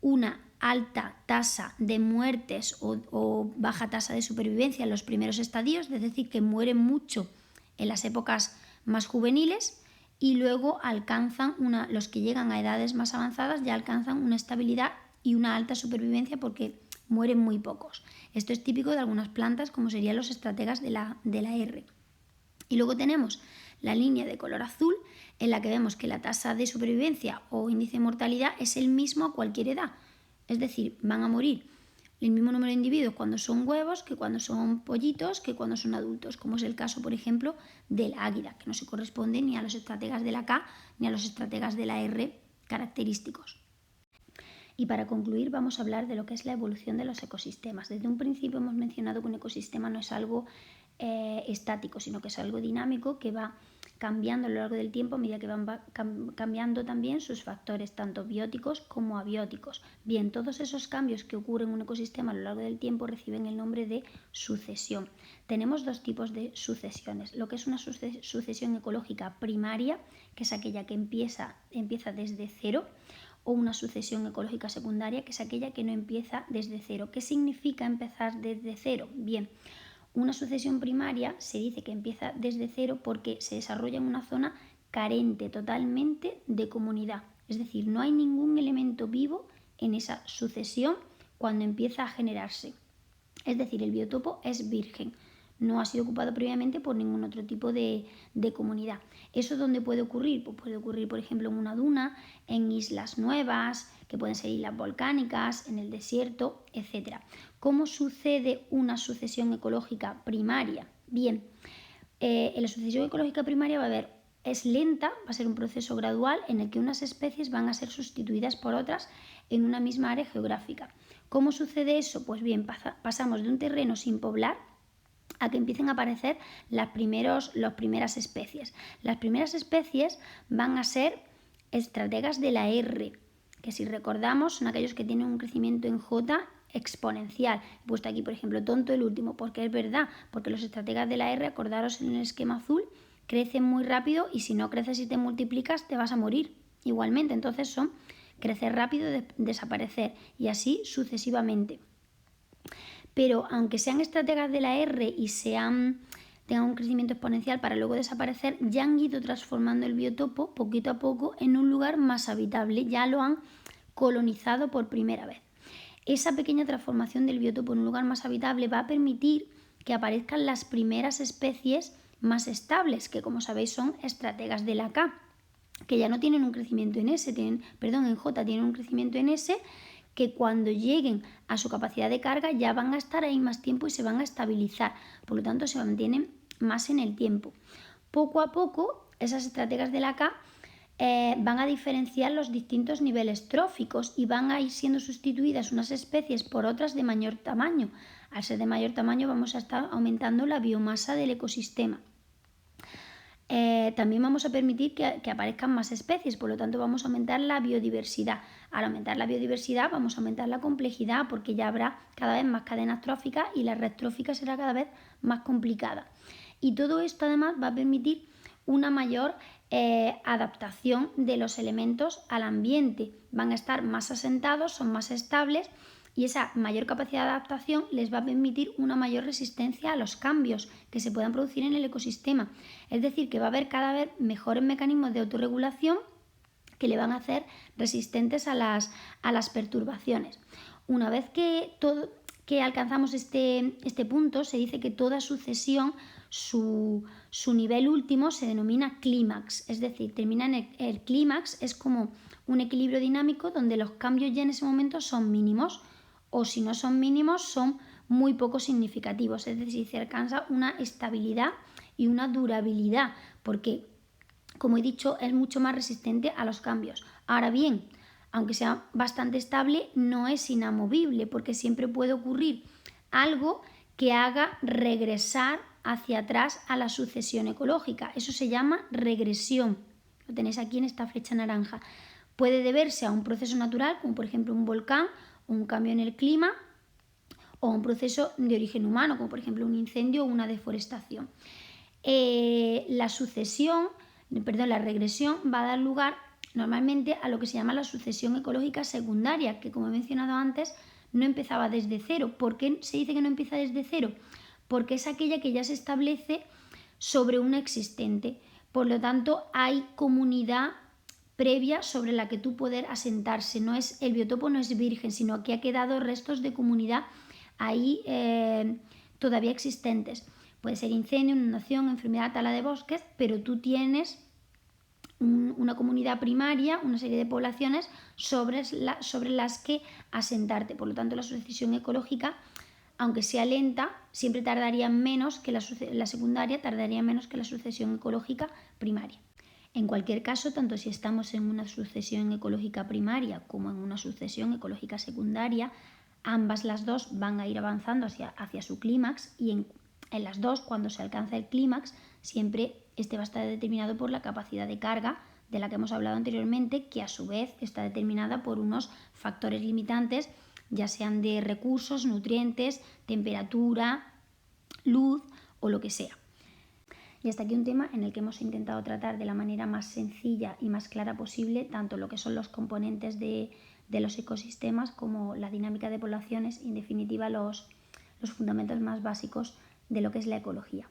una alta tasa de muertes o baja tasa de supervivencia en los primeros estadios, es decir, que mueren mucho en las épocas más juveniles, y luego los que llegan a edades más avanzadas ya alcanzan una estabilidad y una alta supervivencia porque mueren muy pocos. Esto es típico de algunas plantas, como serían los estrategas de la R. Y luego tenemos la línea de color azul, en la que vemos que la tasa de supervivencia o índice de mortalidad es el mismo a cualquier edad. Es decir, van a morir el mismo número de individuos cuando son huevos que cuando son pollitos, que cuando son adultos, como es el caso, por ejemplo, del águila, que no se corresponde ni a los estrategas de la K ni a los estrategas de la R característicos. Y para concluir vamos a hablar de lo que es la evolución de los ecosistemas. Desde un principio hemos mencionado que un ecosistema no es algo estático, sino que es algo dinámico que va cambiando a lo largo del tiempo a medida que van cambiando también sus factores, tanto bióticos como abióticos. Bien, todos esos cambios que ocurren en un ecosistema a lo largo del tiempo reciben el nombre de sucesión. Tenemos dos tipos de sucesiones, lo que es una sucesión ecológica primaria, que es aquella que empieza desde cero, o una sucesión ecológica secundaria, que es aquella que no empieza desde cero. ¿Qué significa empezar desde cero? Bien, una sucesión primaria se dice que empieza desde cero porque se desarrolla en una zona carente totalmente de comunidad. Es decir, no hay ningún elemento vivo en esa sucesión cuando empieza a generarse. Es decir, el biotopo es virgen, no ha sido ocupado previamente por ningún otro tipo de comunidad. ¿Eso dónde puede ocurrir? Pues puede ocurrir, por ejemplo, en una duna, en islas nuevas, que pueden ser islas volcánicas, en el desierto, etc. ¿Cómo sucede una sucesión ecológica primaria? Bien, en la sucesión ecológica primaria es lenta, va a ser un proceso gradual en el que unas especies van a ser sustituidas por otras en una misma área geográfica. ¿Cómo sucede eso? Pues bien, pasamos de un terreno sin poblar a que empiecen a aparecer las primeras especies. Las primeras especies van a ser estrategas de la R, que si recordamos son aquellos que tienen un crecimiento en J exponencial. He puesto aquí, por ejemplo, tonto el último, porque es verdad, porque los estrategas de la R, acordaros en el esquema azul, crecen muy rápido y si no creces y te multiplicas te vas a morir igualmente. Entonces son crecer rápido, desaparecer y así sucesivamente. Pero aunque sean estrategas de la R y tengan un crecimiento exponencial para luego desaparecer, ya han ido transformando el biotopo poquito a poco en un lugar más habitable, ya lo han colonizado por primera vez. Esa pequeña transformación del biotopo en un lugar más habitable va a permitir que aparezcan las primeras especies más estables, que como sabéis son estrategas de la K, que ya no tienen un crecimiento en J, tienen un crecimiento en S, que cuando lleguen a su capacidad de carga ya van a estar ahí más tiempo y se van a estabilizar, por lo tanto se mantienen más en el tiempo. Poco a poco esas estrategas de la K van a diferenciar los distintos niveles tróficos y van a ir siendo sustituidas unas especies por otras de mayor tamaño. Al ser de mayor tamaño vamos a estar aumentando la biomasa del ecosistema. También vamos a permitir que aparezcan más especies, por lo tanto vamos a aumentar la biodiversidad. Al aumentar la biodiversidad vamos a aumentar la complejidad porque ya habrá cada vez más cadenas tróficas y la red trófica será cada vez más complicada. Y todo esto además va a permitir una mayor adaptación de los elementos al ambiente. Van a estar más asentados, son más estables y esa mayor capacidad de adaptación les va a permitir una mayor resistencia a los cambios que se puedan producir en el ecosistema. Es decir, que va a haber cada vez mejores mecanismos de autorregulación que le van a hacer resistentes a las perturbaciones. Una vez que alcanzamos este punto, se dice que toda sucesión, su nivel último se denomina clímax, es decir, termina en el clímax, es como un equilibrio dinámico donde los cambios ya en ese momento son mínimos, o si no son mínimos son muy poco significativos, es decir, se alcanza una estabilidad y una durabilidad, porque como he dicho es mucho más resistente a los cambios. Ahora bien, aunque sea bastante estable, no es inamovible, porque siempre puede ocurrir algo que haga regresar hacia atrás a la sucesión ecológica. Eso se llama regresión, lo tenéis aquí en esta flecha naranja. Puede deberse a un proceso natural, como por ejemplo un volcán, un cambio en el clima, o un proceso de origen humano, como por ejemplo un incendio o una deforestación. La sucesión la regresión va a dar lugar normalmente a lo que se llama la sucesión ecológica secundaria, que como he mencionado antes, no empezaba desde cero. ¿Por qué se dice que no empieza desde cero? Porque es aquella que ya se establece sobre una existente. Por lo tanto, hay comunidad previa sobre la que tú poder asentarse. El biotopo no es virgen, sino que ha quedado restos de comunidad ahí todavía existentes. Puede ser incendio, inundación, enfermedad, tala de bosques, pero tú tienes una comunidad primaria, una serie de poblaciones sobre las que asentarte. Por lo tanto, la sucesión ecológica, aunque sea lenta, siempre tardaría menos que la secundaria, tardaría menos que la sucesión ecológica primaria. En cualquier caso, tanto si estamos en una sucesión ecológica primaria como en una sucesión ecológica secundaria, ambas las dos van a ir avanzando hacia su clímax, y en las dos, cuando se alcanza el clímax, siempre va a estar determinado por la capacidad de carga de la que hemos hablado anteriormente, que a su vez está determinada por unos factores limitantes, ya sean de recursos, nutrientes, temperatura, luz o lo que sea. Y hasta aquí un tema en el que hemos intentado tratar de la manera más sencilla y más clara posible tanto lo que son los componentes de los ecosistemas como la dinámica de poblaciones y en definitiva los fundamentos más básicos de lo que es la ecología.